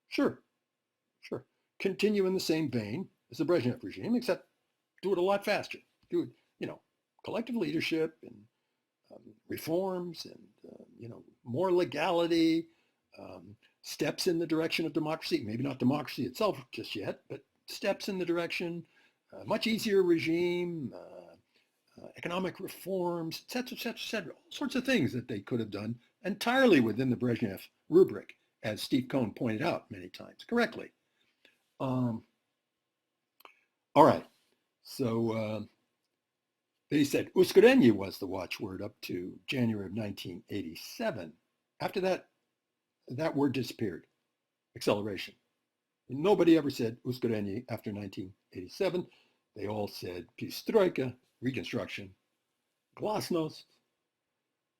Sure. Continue in the same vein as the Brezhnev regime, except do it a lot faster. Do it, collective leadership and reforms and, more legality, steps in the direction of democracy. Maybe not democracy itself just yet, but steps in the direction, much easier regime, economic reforms, et cetera, all sorts of things that they could have done entirely within the Brezhnev rubric, as Steve Cohn pointed out many times, correctly. All right, so they said uskurenie was the watchword up to January of 1987. After that, that word disappeared, acceleration. Nobody ever said uskurenie after 1987. They all said perestroika, reconstruction, glasnost,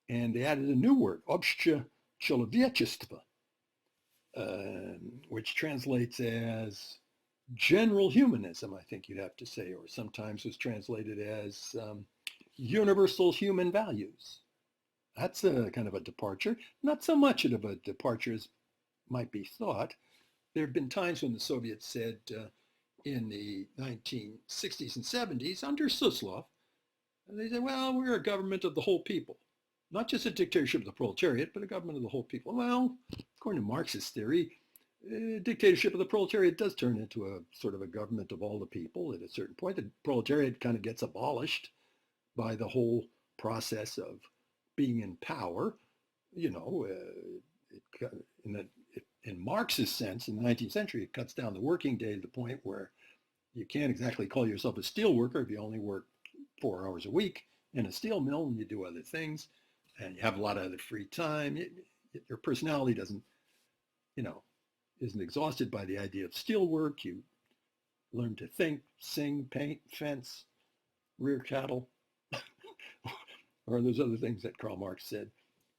and they added a new word, obsche человечество, which translates as general humanism, I think you'd have to say, or sometimes was translated as universal human values. That's a kind of a departure, not so much of a departure as might be thought. There have been times when the Soviets said in the 1960s and 70s under Suslov, they said, well, we're a government of the whole people. Not just a dictatorship of the proletariat, but a government of the whole people. Well, according to Marxist theory, dictatorship of the proletariat does turn into a sort of a government of all the people at a certain point. The proletariat kind of gets abolished by the whole process of being in power. In Marxist sense, in the 19th century, it cuts down the working day to the point where you can't exactly call yourself a steel worker if you only work 4 hours a week in a steel mill and you do other things and you have a lot of other free time. Your personality doesn't, isn't exhausted by the idea of steel work. You learn to think, sing, paint, fence, rear cattle, or those other things that Karl Marx said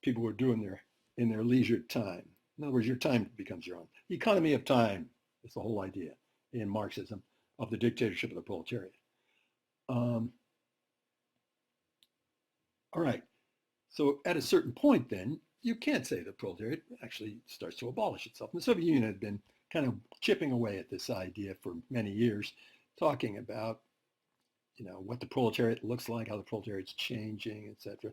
people were doing in their leisure time. In other words, your time becomes your own. The economy of time is the whole idea in Marxism of the dictatorship of the proletariat. All right, so at a certain point then, you can't say the proletariat actually starts to abolish itself. And the Soviet Union had been kind of chipping away at this idea for many years, talking about, what the proletariat looks like, how the proletariat's changing, etc.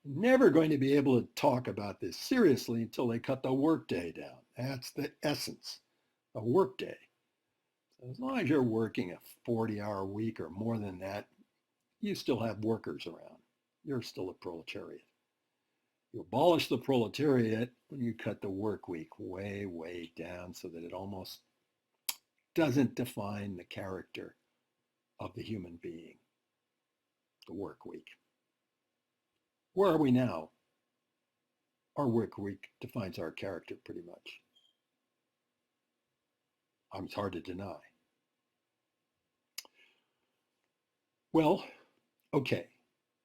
Never going to be able to talk about this seriously until they cut the workday down. That's the essence, a workday. So as long as you're working a 40-hour week or more than that, you still have workers around. You're still a proletariat. You abolish the proletariat when you cut the work week way, way down so that it almost doesn't define the character of the human being, the work week. Where are we now? Our work week defines our character pretty much. It's hard to deny. Well, okay.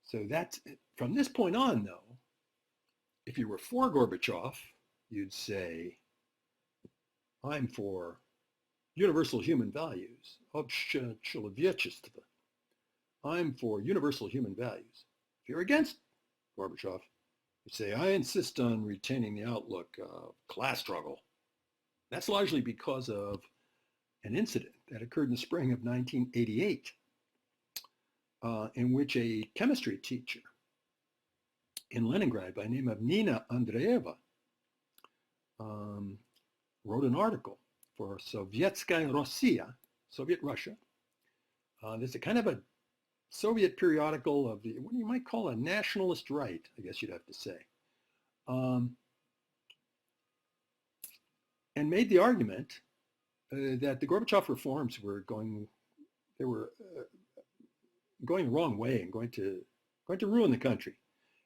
So that's from this point on, though, if you were for Gorbachev, you'd say, I'm for universal human values. I'm for universal human values. If you're against Gorbachev, you say, I insist on retaining the outlook of class struggle. That's largely because of an incident that occurred in the spring of 1988, in which a chemistry teacher in Leningrad by the name of Nina Andreeva wrote an article for Sovietskaya Rossiya, Soviet Russia. There's a kind of a Soviet periodical of the, what you might call a nationalist right, I guess you'd have to say, and made the argument that the Gorbachev reforms were going the wrong way and going to ruin the country.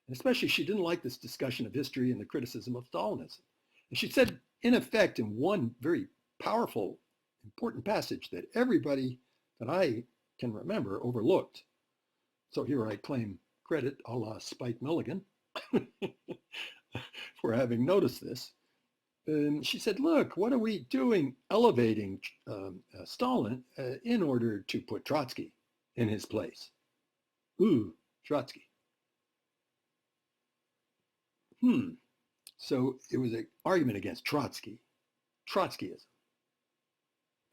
And especially she didn't like this discussion of history and the criticism of Stalinism. And she said, in effect, in one very powerful, important passage that everybody that I can remember overlooked. So here I claim credit a la Spike Milligan for having noticed this. She said, look, what are we doing elevating Stalin in order to put Trotsky in his place? Ooh, Trotsky. So it was an argument against Trotskyism,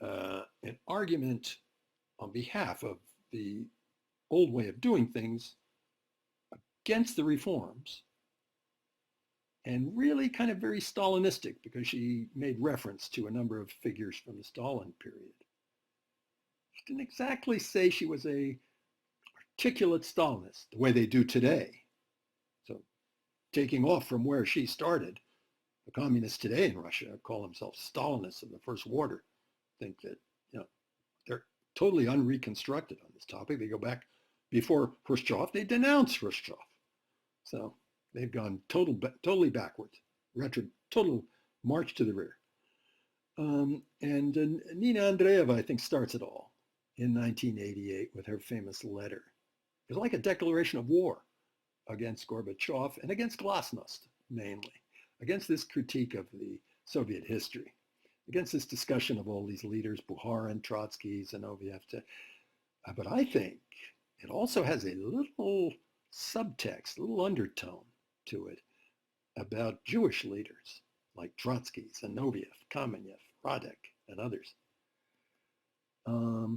an argument on behalf of the old way of doing things against the reforms, and really kind of very Stalinistic because she made reference to a number of figures from the Stalin period. She didn't exactly say she was a articulate Stalinist the way they do today. So taking off from where she started, the communists today in Russia call themselves Stalinists of the first order, think that, they're totally unreconstructed on this topic. They go back before Khrushchev, they denounce Khrushchev. So they've gone totally backwards, total march to the rear. And Nina Andreeva, I think, starts it all in 1988 with her famous letter. It was like a declaration of war against Gorbachev and against Glasnost, mainly, against this critique of the Soviet history, against this discussion of all these leaders, Bukharin, Trotsky, Zinoviev. But I think it also has a little subtext, a little undertone to it about Jewish leaders like Trotsky, Zinoviev, Kamenev, Radek, and others. A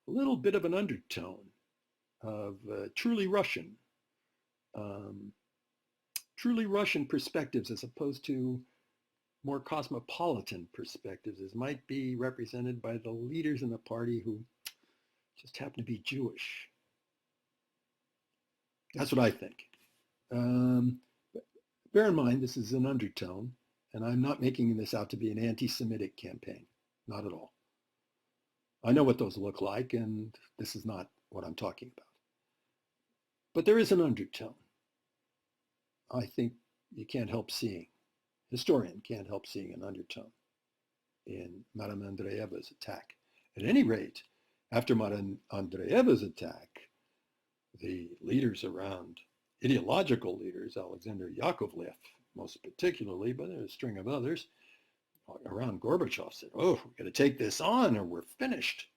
little bit of an undertone of truly Russian perspectives as opposed to more cosmopolitan perspectives, as might be represented by the leaders in the party who just happen to be Jewish. That's what I think. Bear in mind, this is an undertone, and I'm not making this out to be an anti-Semitic campaign, not at all. I know what those look like, and this is not what I'm talking about. But there is an undertone. I think you can't help seeing, historian can't help seeing an undertone in Madame Andreeva's attack. At any rate, after Madame Andreeva's attack, the leaders around, ideological leaders, Alexander Yakovlev most particularly, but there's a string of others, around Gorbachev said, oh, we've got to take this on or we're finished.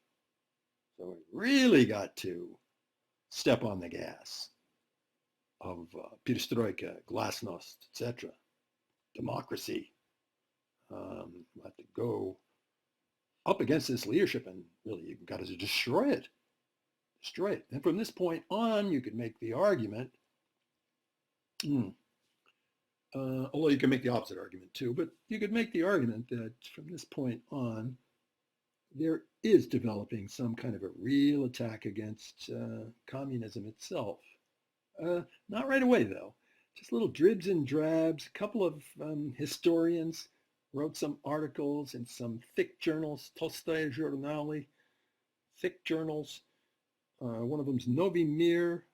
So we really got to step on the gas of perestroika, glasnost, etc. Democracy. Have to go up against this leadership and really you've got to destroy it. Destroy it. And from this point on, you could make the argument, although you can make the opposite argument too, but you could make the argument that from this point on, there is developing some kind of a real attack against communism itself. Not right away, though. Just little dribs and drabs. A couple of historians wrote some articles in some thick journals, Tolstoy Journali, thick journals. One of them's Novi Mir.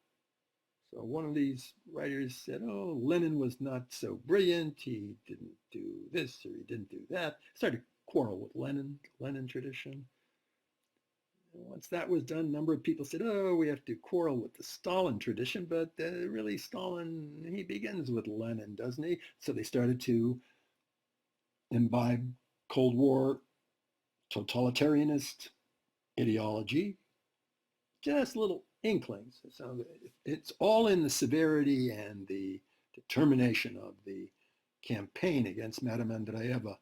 So one of these writers said, oh, Lenin was not so brilliant. He didn't do this or he didn't do that. Started to quarrel with Lenin tradition. Once that was done, a number of people said, oh, we have to quarrel with the Stalin tradition, but really Stalin, he begins with Lenin, doesn't he? So they started to imbibe Cold War totalitarianist ideology, just little inklings. So it's all in the severity and the determination of the campaign against Madame Andreeva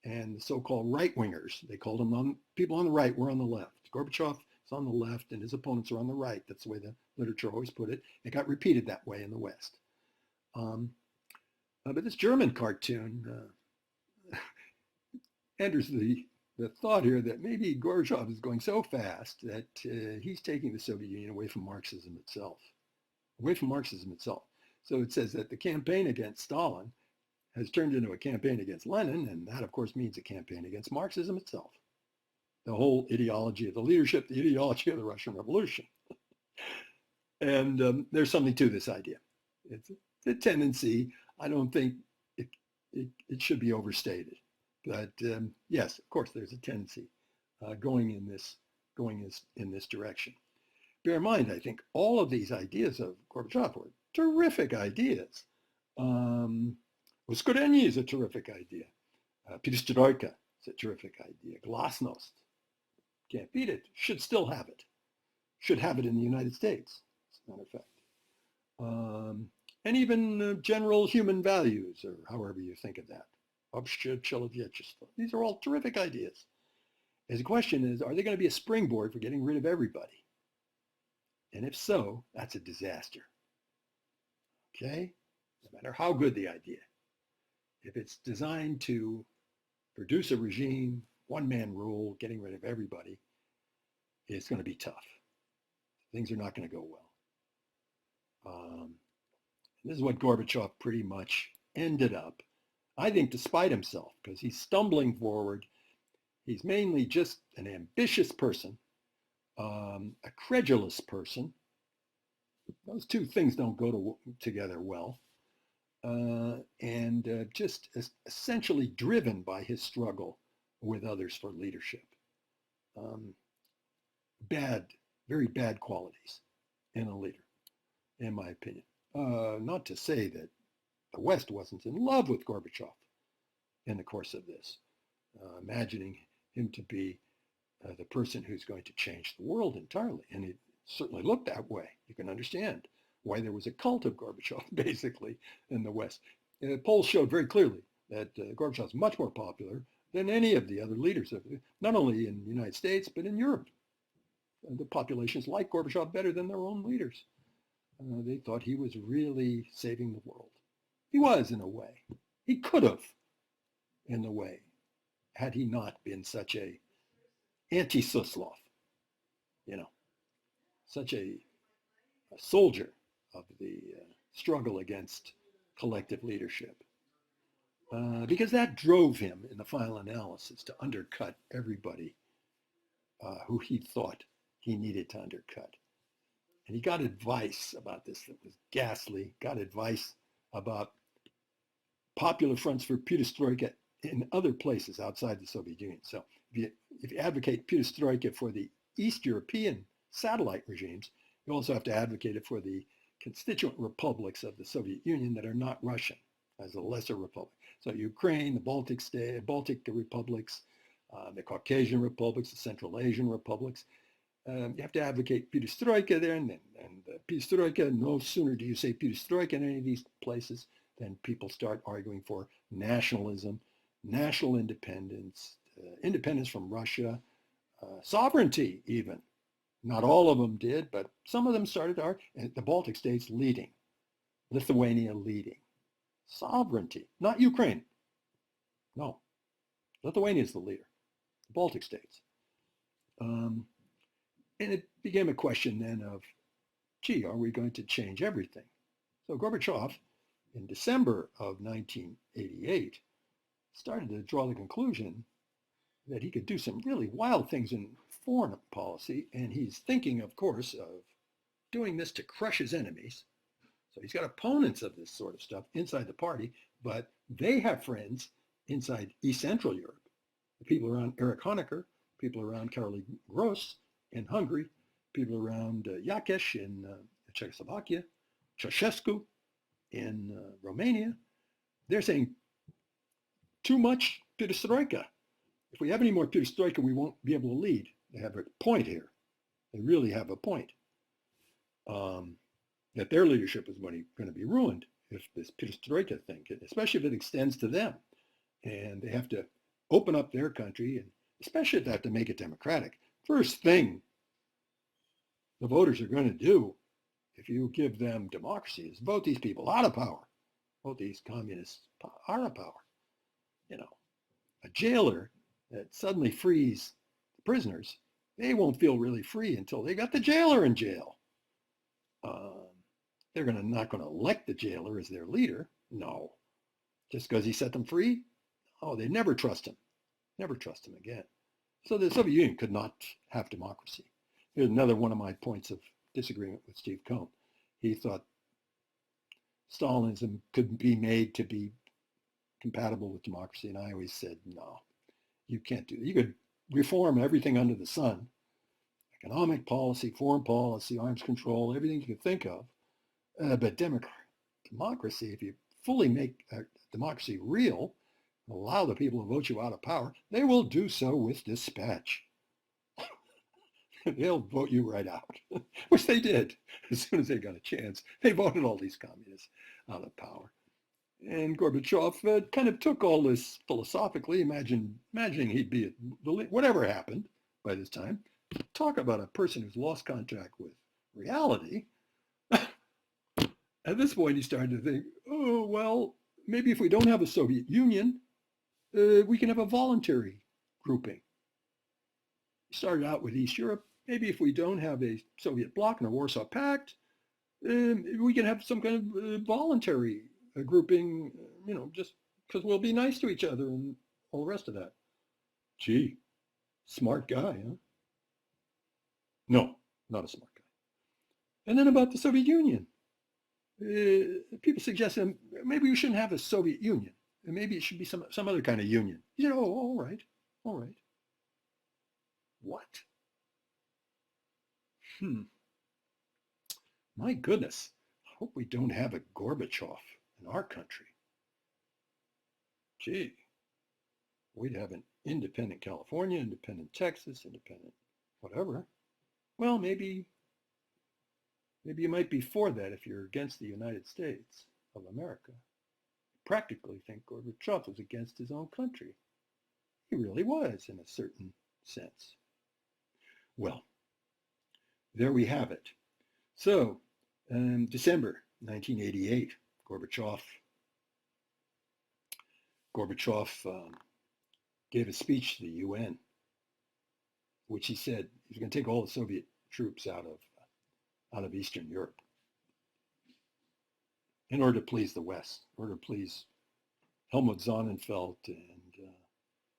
and the so-called right-wingers. They called them people on the right were on the left. Gorbachev is on the left and his opponents are on the right. That's the way the literature always put it. It got repeated that way in the West. But this German cartoon enters the thought here that maybe Gorbachev is going so fast that he's taking the Soviet Union away from Marxism itself. So it says that the campaign against Stalin has turned into a campaign against Lenin, and that, of course, means a campaign against Marxism itself. The whole ideology of the leadership, the ideology of the Russian Revolution. And there's something to this idea. It's a tendency. I don't think it should be overstated. But yes, of course, there's a tendency going in this direction. Bear in mind, I think all of these ideas of Gorbachev were terrific ideas. Uskurenie is a terrific idea. Perestroika is a terrific idea. Glasnost, can't beat it. Should still have it. Should have it in the United States, as a matter of fact. And even general human values, or however you think of that. These are all terrific ideas. As the question is, are they going to be a springboard for getting rid of everybody? And if so, that's a disaster. Okay? No matter how good the idea. If it's designed to produce a regime, one-man rule, getting rid of everybody, it's going to be tough. Things are not going to go well. This is what Gorbachev pretty much ended up, I think, despite himself, because he's stumbling forward. He's mainly just an ambitious person, a credulous person. Those two things don't go together well. And just essentially driven by his struggle with others for leadership. Very bad qualities in a leader, in my opinion. Not to say that the West wasn't in love with Gorbachev in the course of this, imagining him to be the person who's going to change the world entirely. And it certainly looked that way. You can understand why there was a cult of Gorbachev, basically, in the West. Polls showed very clearly that Gorbachev is much more popular than any of the other leaders, not only in the United States, but in Europe. The populations liked Gorbachev better than their own leaders. They thought he was really saving the world. He was, in a way. He could have, in a way, had he not been such a anti-Suslov, such a soldier of the struggle against collective leadership. Because that drove him, in the final analysis, to undercut everybody who he thought he needed to undercut. And he got advice about this that was ghastly, got advice about popular fronts for perestroika in other places outside the Soviet Union. So if you advocate perestroika for the East European satellite regimes, you also have to advocate it for the constituent republics of the Soviet Union that are not Russian, as a lesser republic. So Ukraine, the Baltic republics, the Caucasian republics, the Central Asian republics. You have to advocate perestroika there, and perestroika, no sooner do you say perestroika in any of these places than people start arguing for nationalism, national independence, independence from Russia, sovereignty even. Not all of them did, but some of them started to argue, and the Baltic states leading, Lithuania leading. Sovereignty, not Ukraine. No, Lithuania is the leader, the Baltic states. And it became a question then of, gee, are we going to change everything? So Gorbachev, in December of 1988, started to draw the conclusion that he could do some really wild things in foreign policy, and he's thinking, of course, of doing this to crush his enemies. So he's got opponents of this sort of stuff inside the party, but they have friends inside East Central Europe. The people around Erich Honecker, people around Caroline Gross, in Hungary, people around Jakeš in Czechoslovakia, Ceausescu in Romania. They're saying too much perestroika. If we have any more perestroika, we won't be able to lead. They have a point here. They really have a point. That their leadership is going to be ruined if this perestroika thing, especially if it extends to them. And they have to open up their country, and especially if they have to make it democratic. First thing the voters are going to do if you give them democracy is vote these people out of power. Vote these communists out of power. You know, a jailer that suddenly frees prisoners, they won't feel really free until they got the jailer in jail. They're not going to elect the jailer as their leader. No. Just because he set them free? Oh, they never trust him. Never trust him again. So the Soviet Union could not have democracy. Here's another one of my points of disagreement with Steve Cohn. He thought Stalinism could be made to be compatible with democracy. And I always said, no, you can't do that. You could reform everything under the sun, economic policy, foreign policy, arms control, everything you could think of. But democracy, if you fully make democracy real, allow the people to vote you out of power, they will do so with dispatch. They'll vote you right out, which they did. As soon as they got a chance, they voted all these communists out of power. And Gorbachev kind of took all this philosophically, imagining he'd be whatever happened by this time. Talk about a person who's lost contact with reality. At this point, he started to think, oh, well, maybe if we don't have a Soviet Union, we can have a voluntary grouping. He started out with East Europe. Maybe if we don't have a Soviet bloc and a Warsaw Pact, we can have some kind of voluntary grouping, just because we'll be nice to each other and all the rest of that. Gee, smart guy, huh? No, not a smart guy. And then about the Soviet Union. People suggested maybe we shouldn't have a Soviet Union. Maybe it should be some other kind of union. He said, oh, all right. What? My goodness. I hope we don't have a Gorbachev in our country. Gee, we'd have an independent California, independent Texas, independent whatever. Well, maybe you might be for that if you're against the United States of America. I practically think Gorbachev was against his own country. He really was, in a certain sense. Well, there we have it. So, December 1988, Gorbachev gave a speech to the UN, which he said he was going to take all the Soviet troops out of Eastern Europe in order to please the West, in order to please Helmut Sonnenfeld and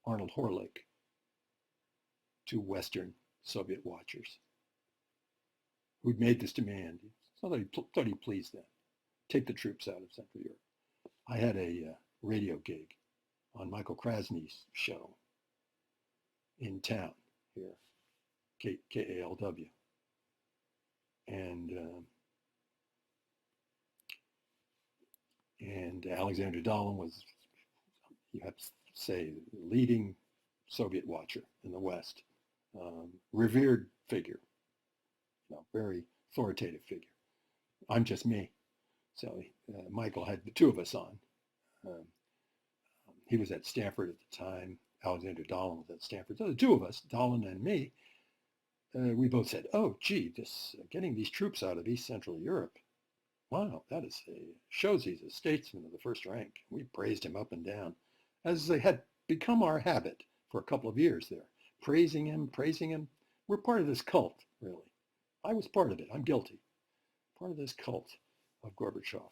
Arnold Horlich, two Western Soviet watchers who'd made this demand. So thought he pleased them. Take the troops out of Central Europe. I had a radio gig on Michael Krasny's show in town here, KALW. And Alexander Dallin was, you have to say, the leading Soviet watcher in the West, revered figure, very authoritative figure. I'm just me. So Michael had the two of us on. He was at Stanford at the time. Alexander Dallin was at Stanford. So the two of us, Dallin and me, we both said, oh, gee, getting these troops out of East Central Europe, wow, that shows he's a statesman of the first rank. We praised him up and down, as they had become our habit for a couple of years there. Praising him. We're part of this cult, really. I was part of it. I'm guilty. Part of this cult of Gorbachev.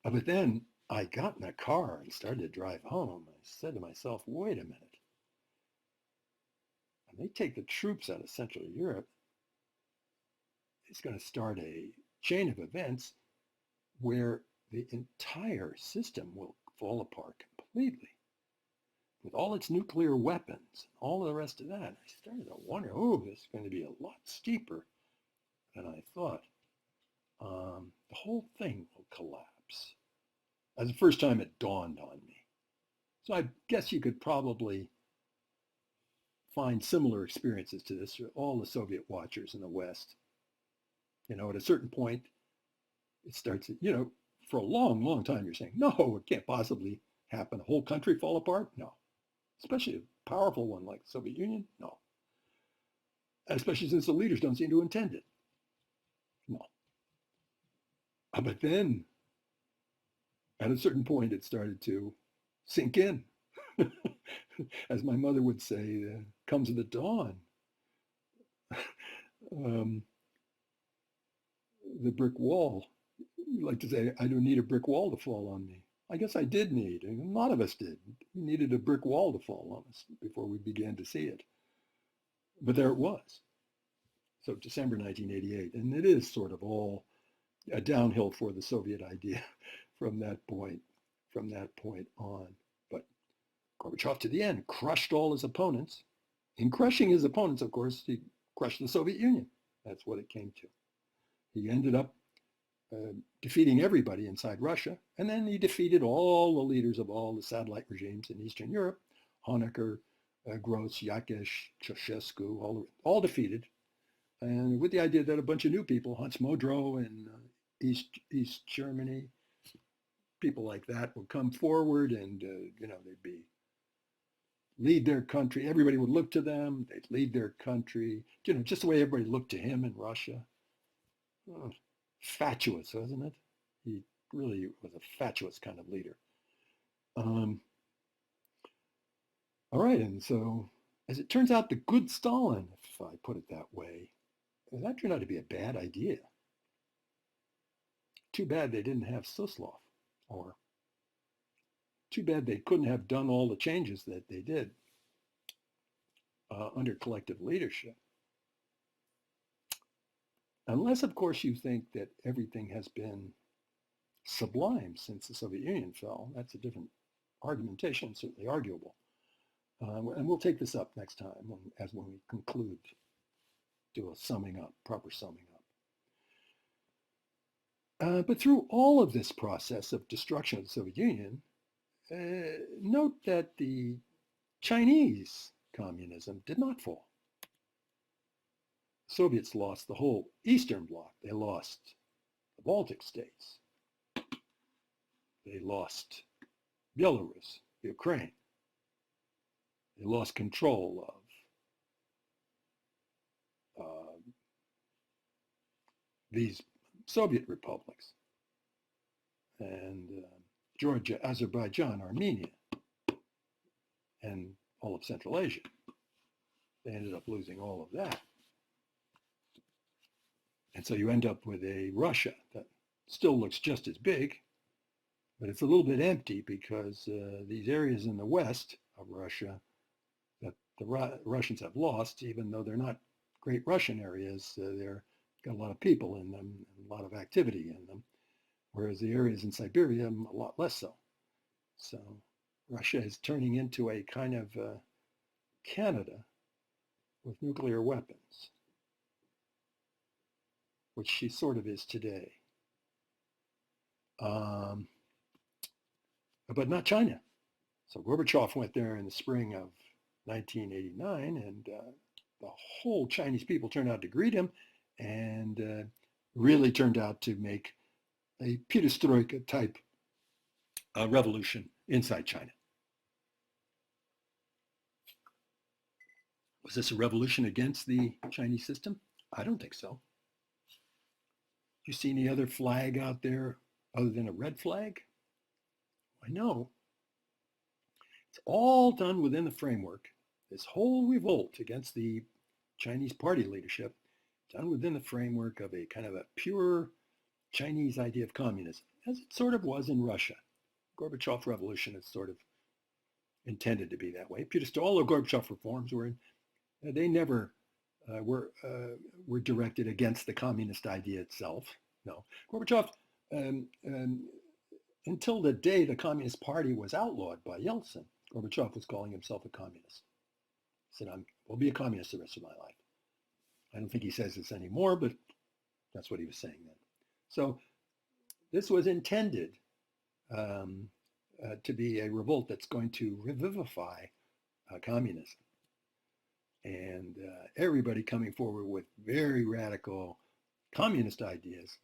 But then I got in a car and started to drive home. I said to myself, wait a minute. When they take the troops out of Central Europe, it's going to start a chain of events where the entire system will fall apart completely. with all its nuclear weapons, and all the rest of that, I started to wonder, oh, this is going to be a lot steeper than I thought. The whole thing will collapse. That's the first time it dawned on me. So I guess you could probably find similar experiences to this for all the Soviet watchers in the West. At a certain point, it starts, for a long, long time, you're saying, no, it can't possibly happen. A whole country fall apart? No. Especially a powerful one like the Soviet Union? No. Especially since the leaders don't seem to intend it. No. But then, at a certain point, it started to sink in. As my mother would say, comes the dawn. The brick wall. You like to say, I don't need a brick wall to fall on me. I guess I did need, and a lot of us did. We needed a brick wall to fall on us before we began to see it. But there it was. So December 1988, and it is sort of all a downhill for the Soviet idea from that point on. But Gorbachev, to the end, crushed all his opponents. In crushing his opponents, of course, he crushed the Soviet Union. That's what it came to. He ended up defeating everybody inside Russia, and then he defeated all the leaders of all the satellite regimes in Eastern Europe, Honecker, Gross, Yakesh, Ceausescu, all defeated, and with the idea that a bunch of new people, Hans Modrow in East Germany, people like that would come forward and, they'd lead their country. Everybody would look to them. They'd lead their country, just the way everybody looked to him in Russia. Oh, fatuous, wasn't it? He really was a fatuous kind of leader. All right, and so as it turns out, the good Stalin, if I put it that way, that turned out to be a bad idea. Too bad they didn't have Suslov, or too bad they couldn't have done all the changes that they did under collective leadership. Unless, of course, you think that everything has been sublime since the Soviet Union fell. That's a different argumentation, certainly arguable. And we'll take this up next time when we conclude, do a summing up, proper summing up. But through all of this process of destruction of the Soviet Union, note that the Chinese communism did not fall. Soviets lost the whole Eastern Bloc. They lost the Baltic states. They lost Belarus, Ukraine. They lost control of these Soviet republics and Georgia, Azerbaijan, Armenia, and all of Central Asia. They ended up losing all of that. And so you end up with a Russia that still looks just as big, but it's a little bit empty because these areas in the west of Russia that the Russians have lost, even though they're not great Russian areas, they're got a lot of people in them, a lot of activity in them, whereas the areas in Siberia, a lot less so. So Russia is turning into a kind of Canada with nuclear weapons, which she sort of is today. But not China. So Gorbachev went there in the spring of 1989, and the whole Chinese people turned out to greet him and really turned out to make a perestroika type revolution inside China. Was this a revolution against the Chinese system? I don't think so. Do you see any other flag out there other than a red flag? I know. It's all done within the framework. This whole revolt against the Chinese party leadership, done within the framework of a kind of a pure Chinese idea of communism, as it sort of was in Russia. Gorbachev Revolution is sort of intended to be that way. All the Gorbachev reforms they never were directed against the communist idea itself. No, Gorbachev, until the day the Communist Party was outlawed by Yeltsin, Gorbachev was calling himself a communist. He said, "Will be a communist the rest of my life." I don't think he says this anymore, but that's what he was saying then. So this was intended to be a revolt that's going to revivify communism. And everybody coming forward with very radical communist ideas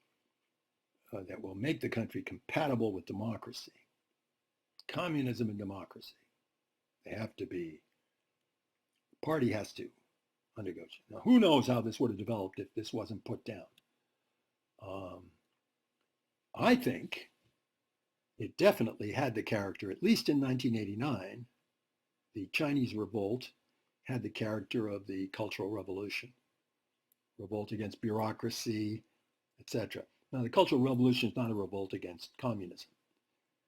that will make the country compatible with democracy. Communism and democracy. They have to be, the party has to undergo. Now, who knows how this would have developed if this wasn't put down? I think it definitely had the character, at least in 1989, the Chinese revolt had the character of the Cultural Revolution, revolt against bureaucracy, etc. Now, the Cultural Revolution is not a revolt against communism.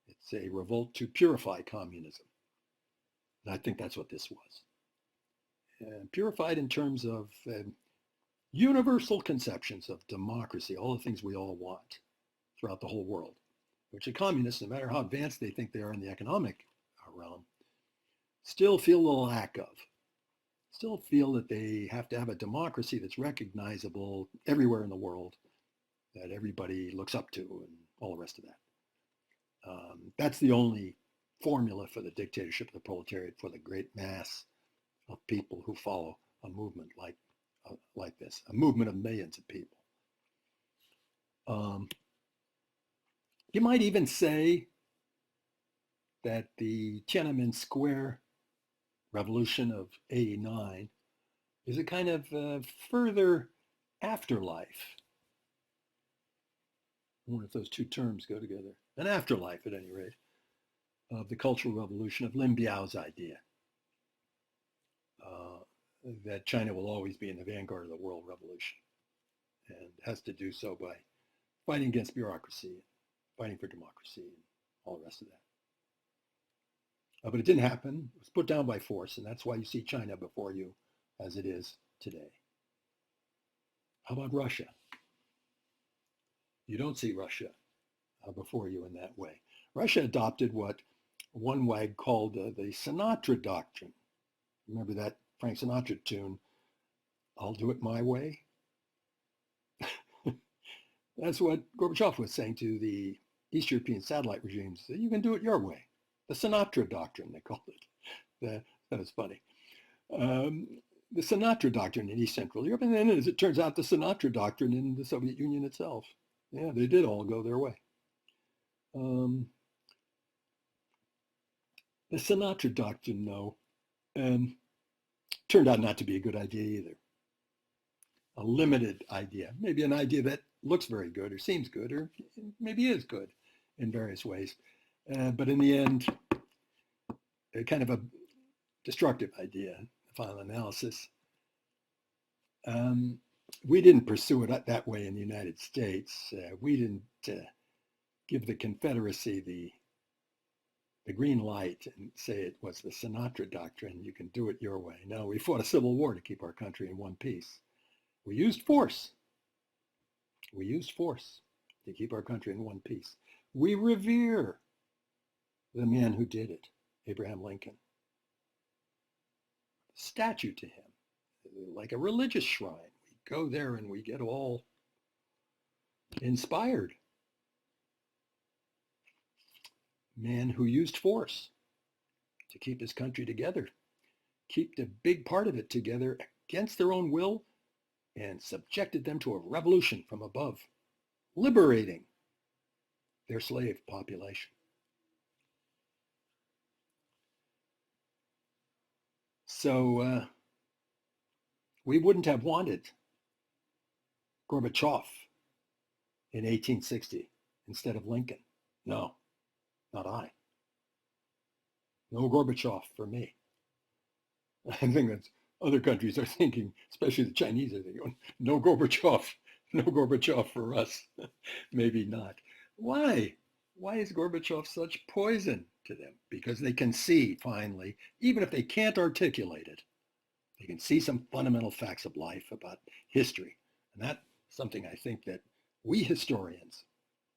It's a revolt to purify communism. And I think that's what this was. Purified in terms of universal conceptions of democracy, all the things we all want throughout the whole world, which the communists, no matter how advanced they think they are in the economic realm, still feel the lack of. Still feel that they have to have a democracy that's recognizable everywhere in the world, that everybody looks up to, and all the rest of that. That's the only formula for the dictatorship of the proletariat, for the great mass of people who follow a movement like this, a movement of millions of people. You might even say that the Tiananmen Square revolution of '89 is a kind of further afterlife. I wonder if those two terms go together. An afterlife, at any rate, of the Cultural Revolution, of Lin Biao's idea that China will always be in the vanguard of the world revolution, and has to do so by fighting against bureaucracy, fighting for democracy, and all the rest of that. But it didn't happen. It was put down by force, and that's why you see China before you as it is today. How about Russia? You don't see Russia before you in that way. Russia adopted what one wag called the Sinatra Doctrine. Remember that Frank Sinatra tune, "I'll do it my way"? That's what Gorbachev was saying to the East European satellite regimes. You can do it your way. The Sinatra Doctrine, they called it. That was funny. The Sinatra Doctrine in East Central Europe, and then as it turns out, the Sinatra Doctrine in the Soviet Union itself. Yeah, they did all go their way. The Sinatra Doctrine, though, turned out not to be a good idea either. A limited idea, maybe an idea that looks very good or seems good or maybe is good in various ways. But in the end, a kind of a destructive idea, final analysis. We didn't pursue it that way in the United States. We didn't give the Confederacy the green light and say it was the Sinatra Doctrine, you can do it your way. No, we fought a civil war to keep our country in one piece. We used force. We used force to keep our country in one piece. We revere the man who did it, Abraham Lincoln. Statue to him, like a religious shrine. We go there and we get all inspired. Man who used force to keep his country together, keep the big part of it together against their own will, and subjected them to a revolution from above, liberating their slave population. So we wouldn't have wanted Gorbachev in 1860 instead of Lincoln. No, not I. No Gorbachev for me. I think that's other countries are thinking, especially the Chinese are thinking, no Gorbachev, no Gorbachev for us. Maybe not. Why? Why is Gorbachev such poison to them? Because they can see finally, even if they can't articulate it, they can see some fundamental facts of life about history. And that's something I think that we historians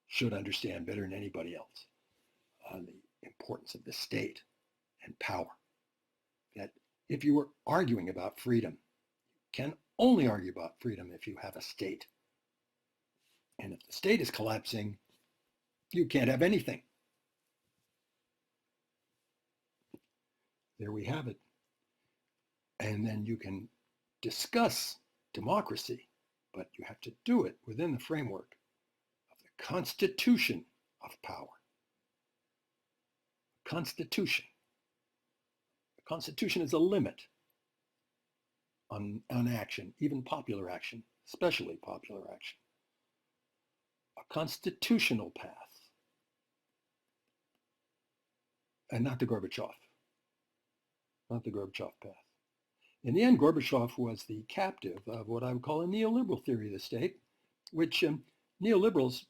should understand better than anybody else, the importance of the state and power. That if you were arguing about freedom, you can only argue about freedom if you have a state. And if the state is collapsing, you can't have anything. There we have it. And then you can discuss democracy, but you have to do it within the framework of the constitution of power. Constitution. The Constitution is a limit on action, even popular action, especially popular action. A constitutional path, and not the Gorbachev path. In the end, Gorbachev was the captive of what I would call a neoliberal theory of the state, which neoliberals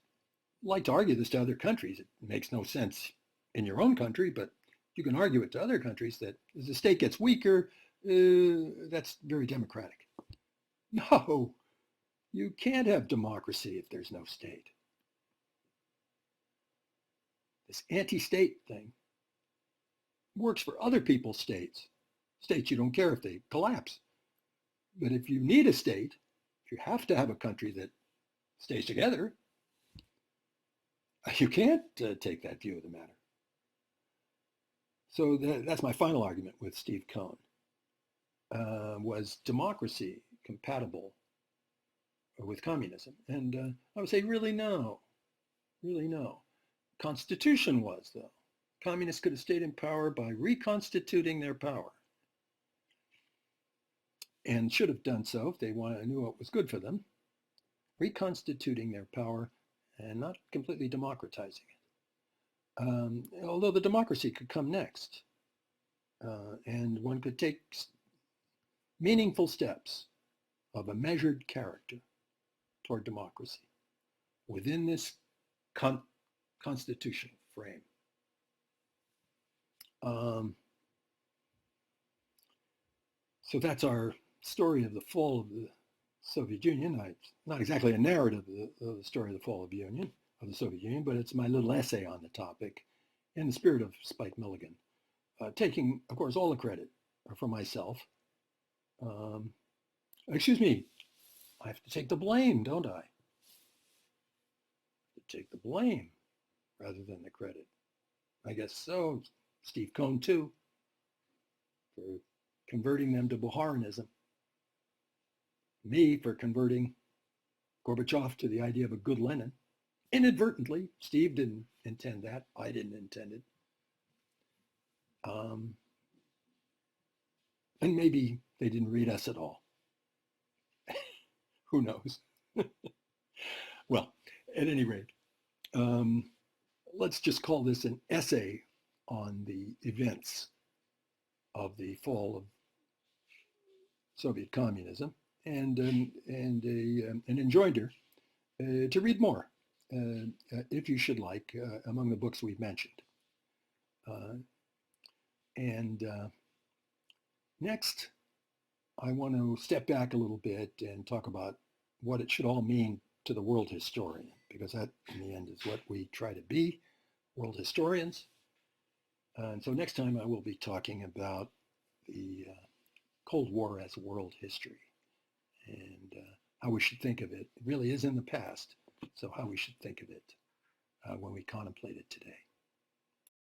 like to argue this to other countries. It makes no sense in your own country, but you can argue it to other countries that as the state gets weaker, that's very democratic. No, you can't have democracy if there's no state. This anti-state thing works for other people's states. States you don't care if they collapse. But if you need a state, if you have to have a country that stays together, you can't take that view of the matter. So that's my final argument with Steve Cohn. Was democracy compatible with communism? And I would say really no. Constitution was, though. Communists could have stayed in power by reconstituting their power, and should have done so if they knew what was good for them, reconstituting their power and not completely democratizing it. Although the democracy could come next, and one could take meaningful steps of a measured character toward democracy within this constitutional frame. So that's our story of the fall of the Soviet Union. It's not exactly a narrative of the story of the fall of the Soviet Union, but it's my little essay on the topic in the spirit of Spike Milligan, taking, of course, all the credit for myself. Excuse me, I have to take the blame, don't I? Take the blame rather than the credit. I guess so. Steve Cohn, too, for converting them to Buharianism. Me for converting Gorbachev to the idea of a good Lenin. Inadvertently. Steve didn't intend that. I didn't intend it. And maybe they didn't read us at all. Who knows? Well, at any rate, let's just call this an essay on the events of the fall of Soviet communism, and an enjoinder to read more, if you should like, among the books we've mentioned. Next, I want to step back a little bit and talk about what it should all mean to the world historian, because that, in the end, is what we try to be, world historians. And so next time I will be talking about the Cold War as world history and how we should think of it. It really is in the past, so how we should think of it when we contemplate it today.